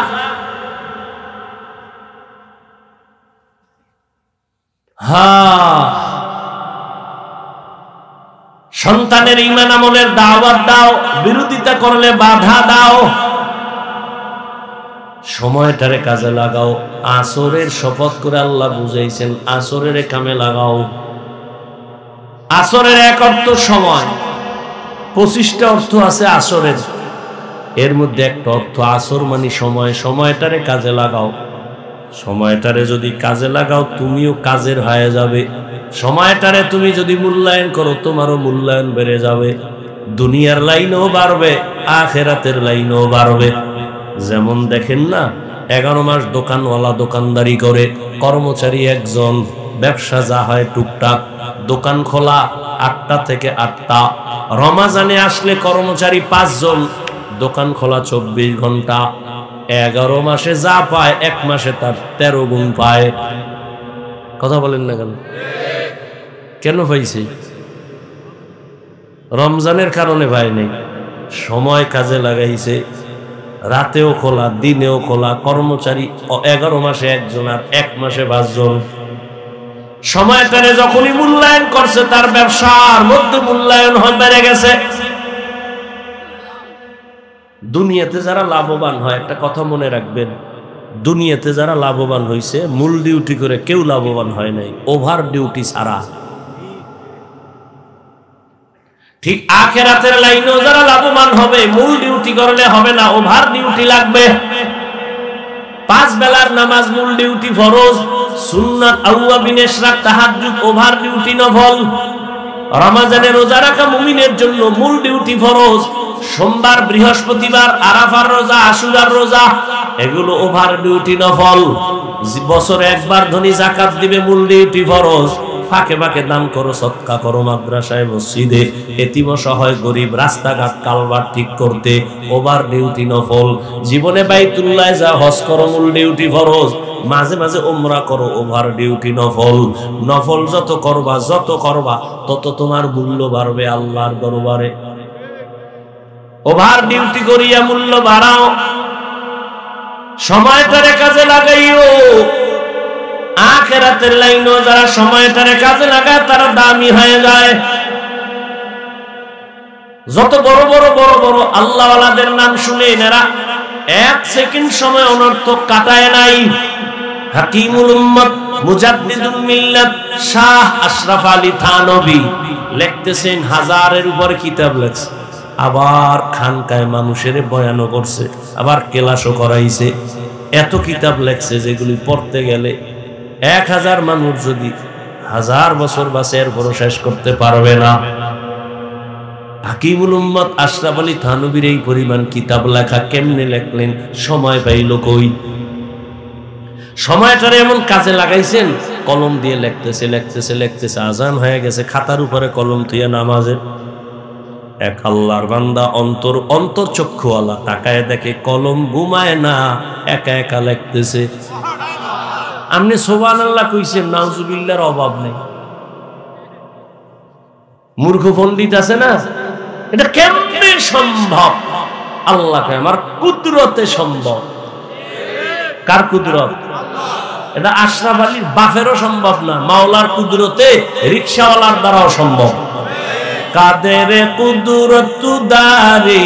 সন্তানের ঈমান আমলের দাওয়াত দাও, বিরোধিতা করলে বাধা দাও, সময়টারে কাজে লাগাও। আসরের শপথ করে আল্লাহ বুঝাইছেন, আসরের কামে লাগাও। আসরের এক অর্থ সময়, 25টা অর্থ আছে আসরের। এর মধ্যে একটা অর্থ আসর মানে সময়। সময়টারে কাজে লাগাও। সময়টারে যদি কাজে লাগাও, তুমিও কাজের হয়ে যাবে। সময়টারে তুমি যদি মূল্যায়ন করো, তোমারও মূল্যায়ন বেড়ে যাবে। দুনিয়ার লাইনও বাড়বে, আখিরাতের লাইনও বাড়বে। যেমন দেখেন না, 11 মাস দোকানওয়ালা দোকানদারি করে, কর্মচারী একজন, ব্যবসা যা হয় টুকটাক, দোকান খোলা 8টা থেকে 8টা। রমাজানে আসলে কর্মচারী 5 জন, দোকান খোলা 24 ঘন্টা। 11 মাসে যা পায়, 1 মাসে তার 13 গুণ পায়। কথা বলেন না কেন? কেন পাইছে? রমজানের কারণে পায় নাই, সময় কাজে লাগাইছে। রাতেও খোলা, দিনেও খোলা, কর্মচারী 11 মাসে 1 জন, আর 1 মাসে 5 জন। সময়টারে যখনই মূল্যায়ন করছে তার ব্যবসার মধ্যে মূল্যায়ন বেড়ে গেছে। দুনিয়াতে যারা লাভবান হয়, একটা কথা মনে রাখবেন, দুনিয়াতে যারা লাভবান হয়েছে মূল ডিউটি করে কেউ লাভবান হয় নাই, ওভার ডিউটি ছাড়া। ঠিক আখিরাতের লাইনেও যারা লাভবান হবে মূল ডিউটি করলে হবে না, ওভার ডিউটি লাগবে। 5 বেলার নামাজ মূল ডিউটি ফরজ, সুন্নাত আওয়াবিন ইশরাক তাহাজ্জুদ ওভার ডিউটি নফল। রমজানে রোজা রাখা মুমিনের জন্য মূল ডিউটি ফরজ, সোমবার বৃহস্পতিবার আরাফার রোজা আশুরার রোজা এগুলো ওভার ডিউটি নফল। বছরে একবার ধনী যাকাত দিবে মূল ডিউটি ফরজ, ফাঁকে ফাঁকে দান করো, সদকা করো, মাদ্রাসায় মসজিদে এতিম অসহায় গরিব রাস্তাঘাট কালভার্ট ঠিক করতে ওভার ডিউটি নফল। জীবনে বাইতুল্লাহ যা হজ করো মূল ডিউটি ফরজ, মাঝে মাঝে উমরা করো ওভার ডিউটি নফল। নফল যত করবা তত তোমার মূল্য বাড়বে আল্লাহর দরবারে। ওভার ডিউটি করিয়া মূল্য বাড়াও, সময়টারে কাজে লাগাইও। আখিরাতের লাইনেও যারা সময়টারে কাজে লাগায় তারা দামি হয়ে যায়। যত বড় বড় আল্লাহওয়ালাদের নাম শুনে এরা 1 সেকেন্ড সময় অনর্থক কাটায় নাই। হাকিমুল উম্মত মুজাদ্দিদুল মিল্লাত শাহ আশরাফ আলী থানভী লিখতেছেন, 1000-এর উপরে কিতাব লেখছে, আবার খানকায় মানুষের বয়ানও করছে, আবার ক্লাসও করাইছে। এত কিতাব লেখছে যেগুলি পড়তে গেলে 1000 মানুষ যদি 1000 বছর বাঁচে এরপরও শেষ করতে পারবে না। হাকিমুল উম্মত আশরাফ আলী থানভীর এই পরিমাণ কিতাব লেখা কেমনে লেখলেন? সময় পাইল কই? সময়টারে এমন কাজে লাগাইছেন, কলম দিয়ে লিখতেছে, আজান হয়ে গেছে, খাতার উপরে কলম থুইয়া নামাজের। এক আল্লাহর বান্দা অন্তর চক্ষুওয়ালা তাকায় দেখে কলম ঘুমায় না, একা একা লিখতেছে। আপনি সুবহানাল্লাহ কইছেন, নাউজুবিল্লাহর অভাব নেই। মূর্খ পণ্ডিত আছে না, এটা কেমনে সম্ভব? আল্লাহকে আমার কুদরতে সম্ভব। কার কুদরত? এটা আশরাফ আলীর বাপেরও সম্ভব না, মাওলার কুদরতে রিকশাওয়ালার দ্বারাও সম্ভব। কাদের কুদরত দারে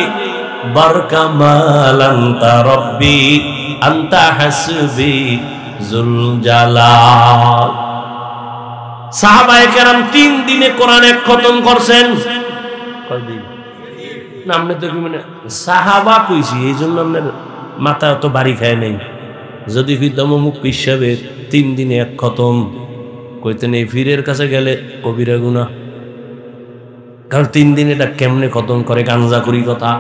বরকামাল আনতা রব্বি আনতা হাসবি জুল জালাল। সাহাবায়ে কেরাম 3 দিনে কোরআনে খতম করছেন। কয়দিন? না আপনি তো কি মানে সাহাবা কইছি, এই জন্য আপনার মাথা অত বাড়ি খায় নাই। যদি ফিরতাম মুখ হিসাবে 3 দিনে 1 খতম কইতেন, এই ফিরের কাছে গেলে কবিরা গুনাহ। কারণ 3 দিন এটা কেমনে খতম করে? গাঞ্জা করি কথা।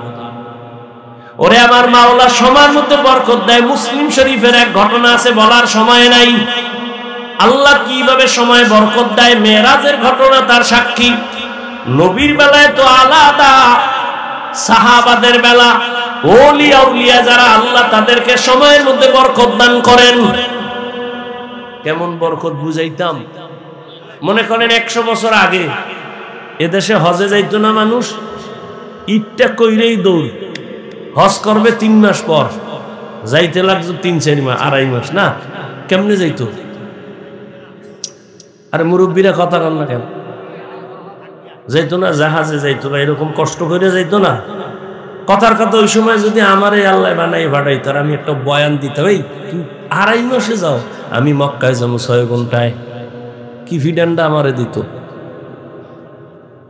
ওরে আমার মাওলা সময়ের মধ্যে বরকত দেয়। মুসলিম শরীফের এক ঘটনা আছে, বলার সময় নাই। আল্লাহ কিভাবে সময় বরকত দেয়, মেরাজের ঘটনা তার সাক্ষী। নবীর বেলায় তো আলাদা, সাহাবাদের বেলা ওলিয়া উলিয়া যারা আল্লাহ তাদেরকে সময়ের মধ্যে বরকত দান করেন। কেমন বরকত বুঝাইতাম? মনে করেন 100 বছর আগে এদেশে হজে যাইতো না মানুষ, ইটটা কইরেই দৌড়। হজ করবে 3 মাস পর, যাইতে লাগতো 3-4 মাস, 2.5 মাস। না কেমনে যাইতো? আরে মুরব্বীরা কথা কন না কেন? যাইতো না, জাহাজে যাইতো না, এরকম কষ্ট করে যাইতো না। কথার কথা ওই সময় যদি আমার এই আল্লাহ বানাই ভাড়াই, তার আমি একটা বয়ান দিতে, ওই তুমি 2.5 মাসে যাও, আমি মক্কায় যাবো 6 ঘন্টায়, কি ফিডান্ডা আমারে দিত।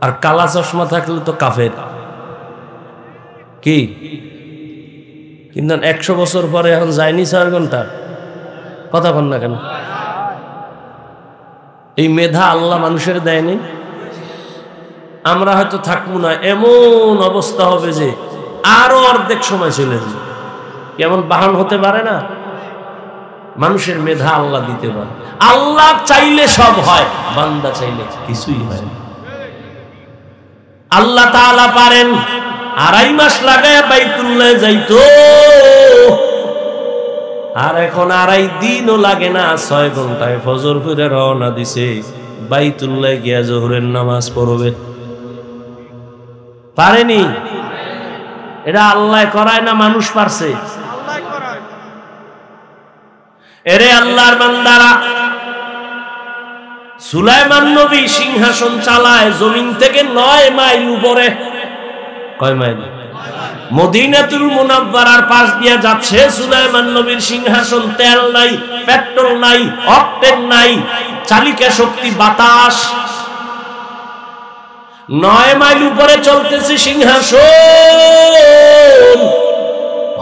আর কালা চশমা থাকলে তো কাফের কি। কিন্তু 100 বছর পরে এখন যায়নি 4 ঘন্টা। কথা কন না কেন? এই মেধা আল্লাহ মানুষের দেয়নি। আমরা হয়তো থাকবো না, এমন অবস্থা হবে যে আরো অর্ধেক সময় চলে যাবে। কেমন বাহন হতে পারে না? মানুষের মেধা আল্লাহ দিতে পারে। আল্লাহ চাইলে সব হয়, বান্দা চাইলে কিছুই হয় না। আল্লাহ তাআলা পারেন 2.5 মাস লাগায় বাইতুল্লাহ যাইতো, আর এখন 2.5 দিনও লাগে না, 6 ঘন্টায় ফজর পড়ে রওনা দিছে, বাইতুল্লাহ গিয়া জোহরের নামাজ পড়বে। পারেনি? এটা আল্লাহ করায় না মানুষ পারছে? এরে আল্লাহর বান্দারা, সুলাইমান নবী সিংহাসন চালায় জমিন থেকে 9 মাইল উপরে। কয় মাইল? মদিনাতুল মুনাওয়ারার পাশ দিয়ে যাচ্ছে সুলাইমান নবীর সিংহাসন। তেল নাই, পেট্রোল নাই, অকটেন নাই, চালিকা শক্তি বাতাস। 9 মাইল উপরে চলতেছে সিংহাসন।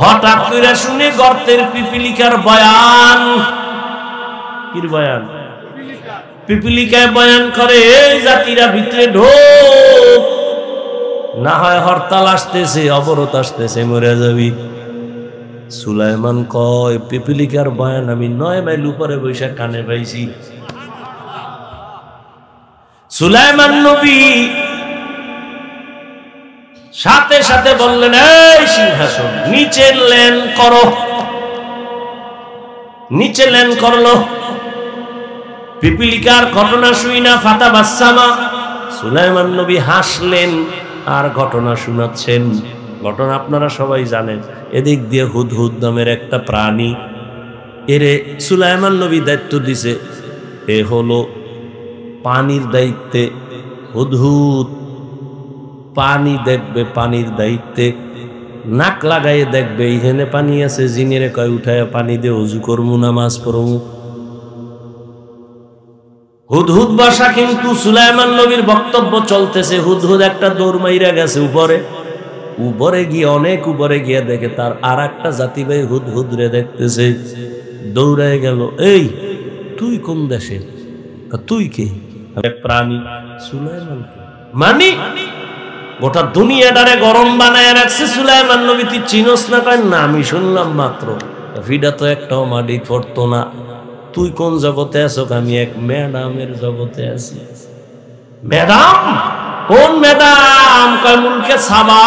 হঠাৎ করে শুনে গর্তের পিপিলিকার বয়ান। কির বয়ান? পিপিলিকায় বয়ান করে, এই জাতিরা ভিতরে ঢোক, না হয় হরতাল আসতেছে, অবরোধ আসতেছে, মরে যাবি। সুলাইমান কয়, পিপিলিকার বয়ান আমি 9 মাইল উপরে বৈশাখ কানে পাইছি। সুলাইমান নবী সাথে সাথে বললেন, এই সিংহাসন নিচে লেন করো। নিচে লেন করলো। পিপিলিকার ঘটনা শুই না ফাতা বাসামা। সুলাইমান নবী হাসলেন আর ঘটনা শোনাচ্ছেন। ঘটনা আপনারা সবাই জানেন। এদিক দিয়ে হুদহুদ নামের একটা প্রাণী, এরে সুলাইমান নবী দায়িত্ব দিছে, এ হলো পানির দায়িত্বে। হুদহুদ পানি দেখবে, পানির দায়িত্বে নাক লাগাইয়ে দেখবে এইখানে পানি আছে, জিনেরে কয় উঠায় পানি দিয়ে উজু করবো, নামাজ পড়বো। হুদহুদ বাসা, কিন্তু সুলাইমান নবীর বক্তব্য চলতেছে। হুদহুদ একটা দৌড় মাইরা গেছে উপরে। উপরে গিয়ে, অনেক উপরে গিয়ে দেখে তার আর একটা জাতি ভাই হুদহুদ রে দেখতেছে, দৌড়ায় গেল। এই তুই কোন দেশে? তুই কে? প্রাণী। সুলাইমান মানে গোটা দুনিয়াটারে গরম বানায় রাখছে সুলাইমান নবী। তুই চিনোস না? কয় না, আমি শুনলাম মাত্র। ভিডা তো একটাও মাটি পড়তো না। তুই কোন জগতে আছো? আমি এক ম্যাডামের জগতে আছি। ম্যাডাম? কোন ম্যাডাম? কয় মুলকে সাবা,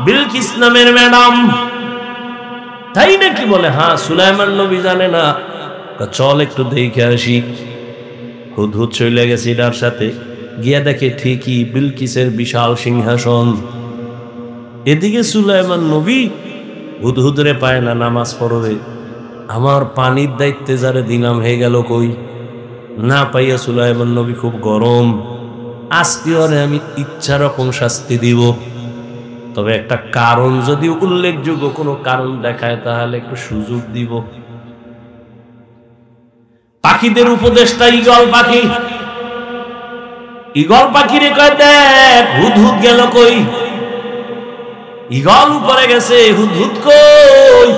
বিলকিস নামের ম্যাডাম। তাই নাকি? বলে হ্যাঁ। সুলাইমান নবী জানে না। চল একটু দেখে আসি। হুদহুদ চলে গেছে এটার সাথে। গিয়া দেখে ঠিকই বিলকিসের বিশাল সিংহাসন। এদিকে সুলাইমান নবী হুদহুদরে পায় না, নামাজ পড়বে। আমার পানির দায়িত্বে যারে দিলাম হয়ে গেল কই? না পাইয়া সুলাইমান নবী খুব গরম। আজকে ওরে আমি ইচ্ছা রকম শাস্তি দিব, তবে একটা কারণ যদি উল্লেখযোগ্য কোনো কারণ দেখায় তাহলে একটু সুযোগ দিব। পাখিদের উপদেষ্টা ঈগল পাখি। ঈগল পাখিরে কয়, দেখ হুদহুদ গেল কই? ঈগল উপরে গেছে, হুদহুদ কই?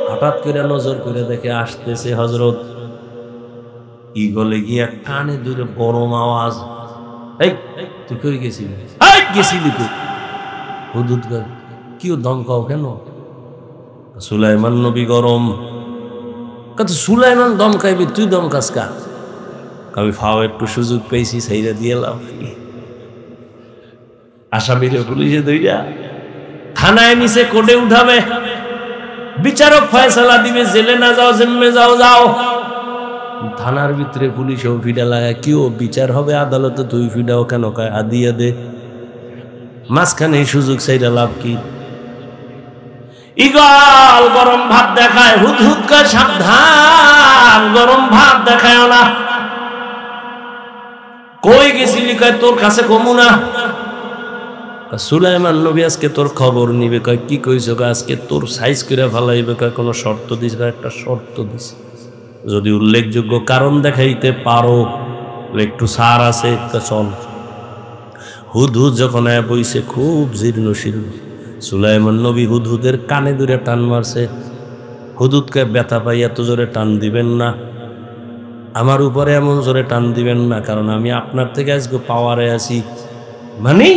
হঠাৎ করে নজর করে দেখে আসতেছে হযরত। ঈগলে গিয়া কানে ধরে গরম আওয়াজ, এই তুই কই গেছিলি? এই গেছিলি তুই? হুদহুদ কয়, কিও ধমকাও কেন? সুলাইমান নবী গরম। কত সুলাইমান ধমকাইবি, তুই ধমকাস কা? আমি ফাও একটু সুযোগ পেয়েছি, সেইরা দিয়ে লাভ। আসামিরে পুলিশে ধইরা থানায় নিচে কোর্টে উঠাবে। বিচারক ফয়সালা দিবে, জেলে না যাও জেলে যাও। যাও থানার ভিতরে পুলিশও ফিডা লাগায়, কিও বিচার হবে আদালতে, তুই ফিডাও কেন? কয় আদিয়া দে। মাঝখানে এই সুযোগ সেইটা লাভ কি? ঈগল গরম ভাত দেখায়। হুদহুদ কয় সাবধান, গরম ভাত দেখায় না। কই গেছিলি? কয় তোর কাছে কমু না। সুলাইমান নবী আজকে তোর খবর নিবে। কয় কি কইছ? আজকে তোর সাইজ করে ফেলাইবে। কয় কোনো শর্ত দিস? একটা শর্ত দিস, যদি উল্লেখযোগ্য কারণ দেখাইতে পারো একটু সার আছে। চল। হুদহুদ যখন বইছে খুব জীর্ণ শীর্ণ। সুলাইমান নবী হুদহুদের কানে ধরে টান মারছে। হুদহুদকে ব্যথা পাই, এত জোরে টান দিবেন না, আমার উপরে এমন জোরে টান দিবেন না, কারণ আমি আপনার থেকে আজকে পাওয়ারে আছি। মানে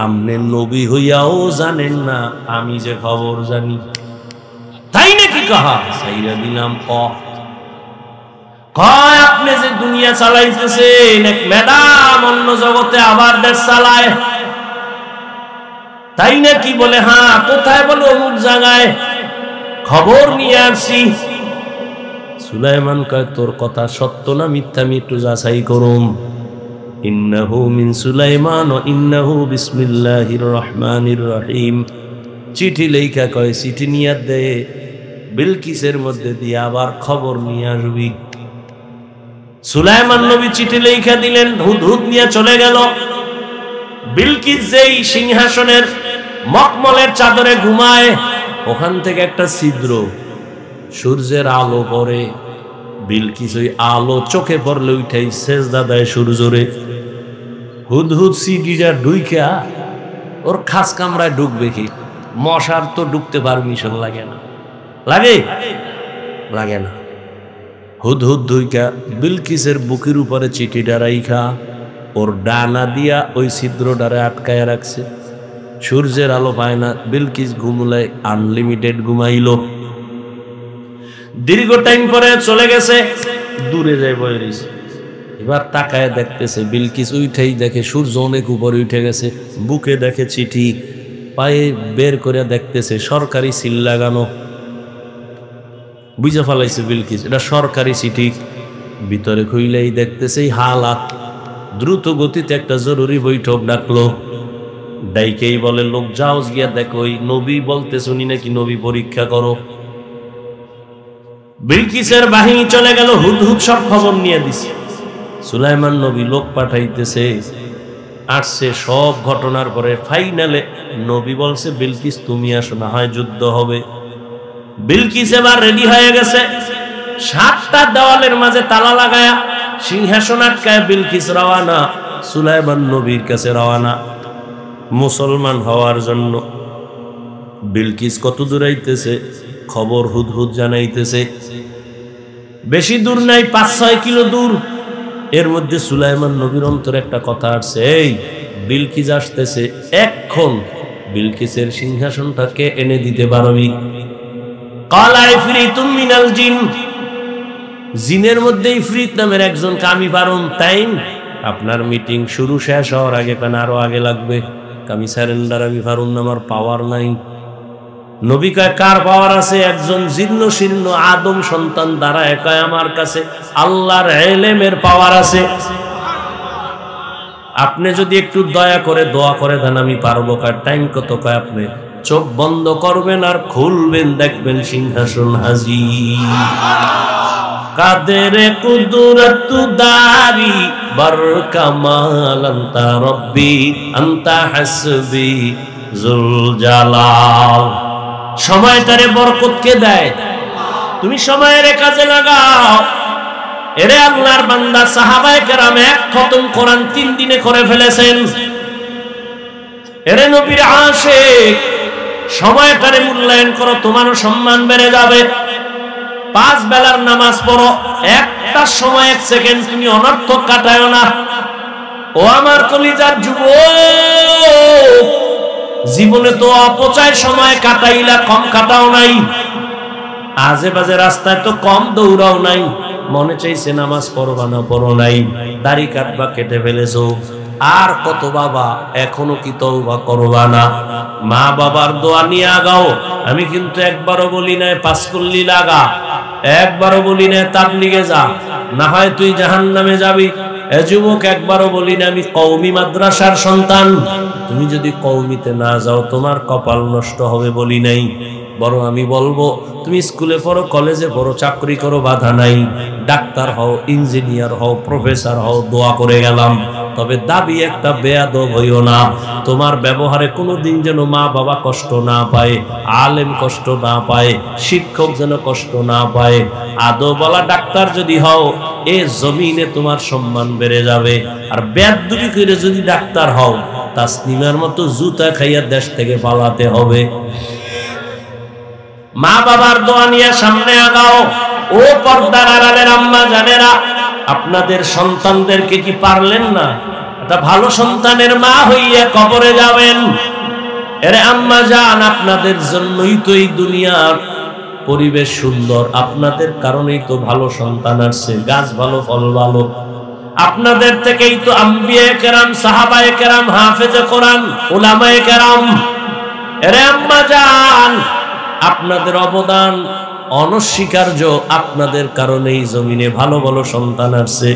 আপনি নবী হইয়াও জানেন না আমি যে খবর জানি, তাই নাকি? কাহা সাইরা দিলাম। কয় আপনি যে দুনিয়া চালাইতেছেন, এক ম্যাডাম অন্য জগতে আবার দেশ চালায়, তাই নাকি? বলে হ্যাঁ। কোথায়? বলে অমুক জায়গায়, খবর নিয়ে আসছি। সুলাইমান কয় তোর কথা সত্য না মিথ্যা, আমি একটু যাচাই করুম। ইন্নাহু মিন সুলাইমান ওয়া ইন্নাহু বিসমিল্লাহির রহমানির রহিম। চিঠি লেখা। কয় চিঠি নিয়ে দে, বিলকিসের মধ্যে দিয়ে আবার খবর নিয়ে আসবি। সুলাইমান নবী চিঠি লেখা দিলেন, হুদহুদ নিয়ে চলে গেল। বিলকিস যেই সিংহাসনের মখমলের চাদরে ঘুমায়, ওখান থেকে একটা ছিদ্র, সূর্যের আলো পড়ে। বিলকিস ওই আলো চোখে পড়লে উঠাই সেজদা দেয় সূর্যরে। হুদহুদ সিডিটা ঢুইকা ওর খাস কামরায় ঢুকবে কি? মশার তো ঢুকতে পারমিশন লাগে না, লাগে লাগে না। হুদহুদ ঢুইকা বিলকিসের বুকের উপরে চিঠিটা রাইখা ওর ডানা দিয়া ওই ছিদ্রটারে আটকায় রাখছে। সূর্যের আলো পায় না, বিলকিস ঘুমলে আনলিমিটেড ঘুমাইল। দীর্ঘ টাইম পরে চলে গেছে, দূরে যায় বয়ে রইছে। এবার তাকায় দেখতেছে, বিলকিস উঠেই দেখে সূর্য অনেক উপরে উঠে গেছে। বুকে দেখে চিঠি, পায়ে বের করে দেখতেছে সরকারি সিল লাগানো। বুঝে ফেলাইছে বিলকিস এটা সরকারি চিঠি। ভিতরে খুইলেই দেখতেছে হালাত। দ্রুত গতিতে একটা জরুরি বৈঠক ডাকলো। ডাইকেই বলে, লোক যাও গিয়া দেখো, ওই নবী বলতে শুনি নাকি নবী পরীক্ষা করো। বিলকিসের বাহিনী চলে গেল, হুদহুদ সব খবর নিয়ে দিছে। সুলাইমান নবী লোক পাঠাইতেছে, আসছে সব ঘটনার পরে ফাইনালে নবী বলছে, বিলকিস তুমি আসো, না হয় যুদ্ধ হবে। বিলকিস এবার রেডি হয়ে গেছে, 7টা দেওয়ালের মাঝে তালা লাগায়া সিংহাসন আটকায় বিলকিস রওয়ানা, সুলাইমান নবীর কাছে রওয়ানা মুসলমান হওয়ার জন্য। বিলকিস কত দূর আইতেছে খবর হুদহুদ জানাইতেছে। বেশি দূর নাই, 5-6 কিলো দূর। এর মধ্যে সুলাইমান নবীর অন্তরে একটা কথা আসছে, এই বিলকিস আসতেছে, এখন বিলকিসের সিংহাসনটাকে এনে দিতে পারবি? কালা ইফরিতুম মিনাল জিন, জিনের মধ্যে ইফরিত নামের একজনকে আমি পারুম। তাই আপনার মিটিং শুরু শেষ হওয়ার আগে কেন আরো আগে লাগবে? আমি সারেন্ডার, আমি পারুম না, আমার পাওয়ার নাই। নবী কয়, কার পাওয়ার আছে? একজন জীর্ণ শীর্ণ আদম সন্তান দ্বারা একাই আমার কাছে আল্লাহর ইলমের পাওয়ার আছে। আপনি যদি একটু দয়া করে দোয়া করে দেন আমি পারবো। কার টাইম কত? কয় আপনি চোখ বন্ধ করবেন আর খুলবেন, দেখবেন সিংহাসন হাজির। কাদের কুদরত দারি বর কামাল আনতা রব্বি আনতা হাসবি জুল জালাল। সময়টারে বরকত কে দেয়? তুমি সময়ের কাজে লাগাও। এরে আল্লাহর বান্দা, সাহাবায়ে কেরাম 1 খতম কোরআন 3 দিনে করে ফেলেছেন। এরে নবীর আশিক, সময়টারে মূল্যায়ন করো, তোমারও সম্মান বেড়ে যাবে। 5 বেলার নামাজ পড়ো, একটা সময় 1 সেকেন্ড তুমি অনর্থক কাটায়ো না। ও আমার কলিজার যুবক, জীবনে তো অপচয় সময় কাটাইলা, কম কাটাও নাই। আজে বাজে রাস্তায় তো কম দৌড়াও নাই। মনে চাইছে নামাজ পড়বা না, পড়ো নাই। দাড়ি কাটবা, কেটে ফেলেছো। আর কত বাবা, এখনো কি তওবা করবা না? মা বাবার দোয়া নিয়ে আগাও। আমি কিন্তু একবারও বলি নাই 5 কুল্লি লাগা, একবারও বলি নাই তাবলিগে যা, না হয় তুই জাহান্নামে যাবি। এ যুবক, একবারও বলি না আমি কওমি মাদ্রাসার সন্তান, তুমি যদি কওমিতে না যাও তোমার কপাল নষ্ট হবে বলি নাই। বরং আমি বলবো তুমি স্কুলে পড়ো, কলেজে পড়ো, চাকরি করো, বাধা নাই। ডাক্তার হও, ইঞ্জিনিয়ার হও, প্রফেসর হও, দোয়া করে গেলাম। তবে দাবি একটা, বেয়াদব হইও না। তোমার ব্যবহারে কোনোদিন যেন মা বাবা কষ্ট না পায়, আলেম কষ্ট না পায়, শিক্ষক যেন কষ্ট না পায়। আদবওয়ালা ডাক্তার যদি হও, এ জমিনে তোমার সম্মান বেড়ে যাবে। আর বেয়াদবি করে যদি ডাক্তার হও, তাসনিমার মতো জুতা খাইয়া দেশ থেকে পালাতে হবে। মা বাবার দোয়া নিয়ে সামনে আগাও। ও পর্দার আড়ালের আম্মা জানেরা, আপনাদের সন্তানদেরকে কি পারলেন না একটা ভালো সন্তানের মা হইয়া কবরে যাবেন? এরে আম্মা জান, আপনাদের জন্যই তো এই দুনিয়ার পরিবেশ সুন্দর, আপনাদের কারণেই তো ভালো সন্তান আসছে, গাছ ভালো, ফল ভালো। আপনাদের থেকেই তো আম্বিয়ায়ে কেরাম, সাহাবায়ে কেরাম, হাফেজে কোরআন, উলামায়ে কেরাম। এরে আম্মা জান, আপনাদের অবদান অনস্বীকার্য। আপনাদের কারণেই জমিনে ভালো ভালো সন্তান আসছে।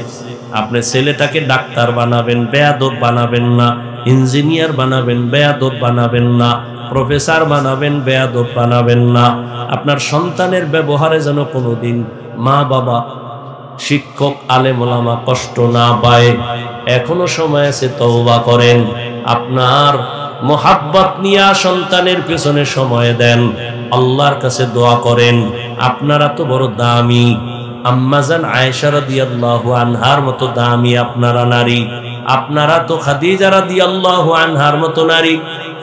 আপনি ছেলেটাকে ডাক্তার বানাবেন, বেয়াদব বানাবেন না। ইঞ্জিনিয়ার বানাবেন, বেয়াদব বানাবেন না। প্রফেসর বানাবেন, বেয়াদব বানাবেন না। আপনার সন্তানের ব্যবহারে যেন কোনোদিন মা বাবা শিক্ষক আলেম ওলামা কষ্ট না পায়, এখনো সময় আছে, তওবা করেন। আপনার মোহাব্বত নিয়ে সন্তানের পেছনে সময় দেন, আল্লাহর কাছে দোয়া করেন। আপনারা তো বড় দামি, আম্মাজান আয়েশা রাদিয়াল্লাহু আনহার মতো দামি আপনারা নারী। আপনারা তো খাদিজা রাদিয়াল্লাহু আনহার মতো নারী,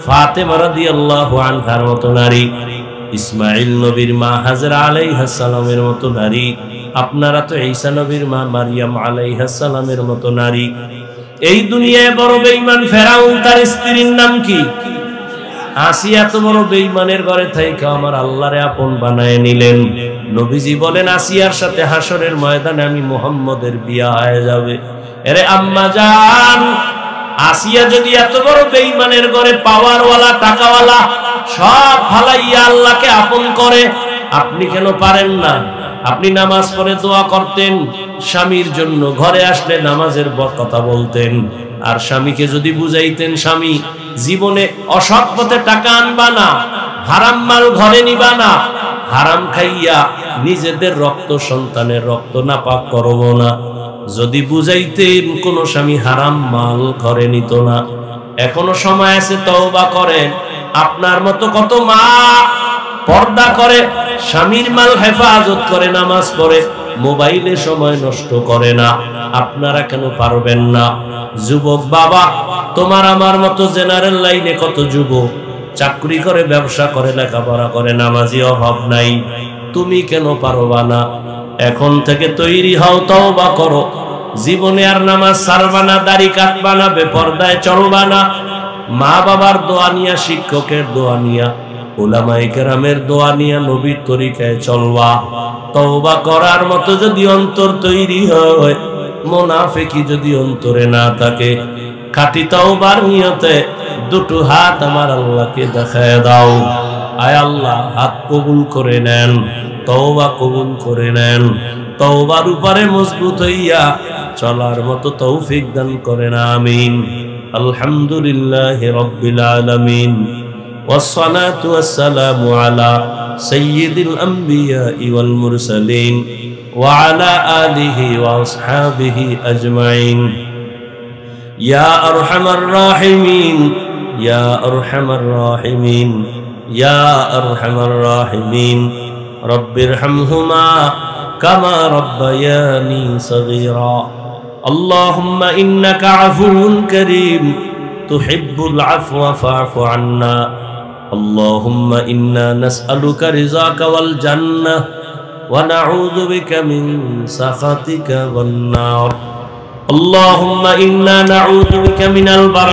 ফাতেমা রাদিয়াল্লাহু আনহার মতো নারী, ইসমাইল নবীর মা হাজরা আলাইহিস সালামের মতো নারী। আপনারা তো ঈসা নবীর মা মারিয়াম আলাইহিস সালামের মতো নারী। এই দুনিয়ায় বড় বেঈমান ফেরাউন, তার স্ত্রীর নাম কি? আসিয়া। এত বড় বেঈমানের ঘরে থেকে আমার আল্লাহরে আপন বানায় নিলেন। নবীজি বলেন, আসিয়ার সাথে হাসরের ময়দানে আমি মুহাম্মদের বিয়ে হয়ে যাবে। এরে আম্মা জান, আসিয়া যদি এত বড় বেঈমানের ঘরে পাওয়ারওয়ালা টাকাওয়ালা সব ফালাইয়া আল্লাহকে আপন করে, আপনি কেন পারেন না? আপনি নামাজ পড়ে দোয়া করতেন, স্বামীর জন্য ঘরে আসলে নামাজের কথা বলতেন, আর স্বামীকে যদি বুঝাইতেন, স্বামী জীবনে অসৎ পথে টাকা আনবা না, হারাম মাল ঘরে নিবা না, হারাম খাইয়া নিজেদের রক্ত সন্তানের রক্ত নাপাক করব না, যদি বুঝাইতেন, কোন স্বামী হারাম মাল ঘরে নিত না। এখনো সময় আছে, তওবা করেন। আপনার মতো কত মা পর্দা করে, স্বামীর মাল হেফাজত করে, নামাজ পড়ে, মোবাইলে সময় নষ্ট করে না। আপনারা কেন পারবেন না? যুবক বাবা, তোমার আমার মতো জেনারেল লাইনে কত যুবক চাকরি করে, ব্যবসা করে, লেখাপড়া করে, নামাজি অভাব নাই। তুমি কেন পারবা না? এখন থেকে তৈরি হও, তওবা করো। জীবনে আর নামাজ ছাড়বা না, দাড়ি কাটবা না, বেপরদায় চলবা না। মা বাবার দোয়া নিয়া, শিক্ষকের দোয়া নিয়া, উলামায়ে কেরামের দোয়া নিয়া নবীর তরিকায় চলবা। তওবা করার মতো যদি অন্তর তৈরি হয়, মুনাফিকি যদি অন্তরে না থাকে, খাঁটি তওবার নিয়তে দুটো হাত আমার আল্লাহকে দেখায় দাও। আয় আল্লাহ, হাত কবুল করে নেন, তওবা কবুল করে নেন। তওবার উপরে মজবুত হইয়া চলার মতো তৌফিক দান করেন, আমিন। আলহামদুলিল্লাহি রাব্বিল আলামিন, والصلاة والسلام على سيد الأنبياء والمرسلين وعلى آله وأصحابه أجمعين. يا أرحم الراحمين، يا أرحم الراحمين، يا أرحم الراحمين، رب ارحمهما كما ربياني صغيرا. اللهم إنك عفو كريم تحب العفو فاعف عنا. اللهم إنا نسألك رضاك والجنة ونعوذ بك من سخطك والنار. اللهم إنا نعوذ بك من البر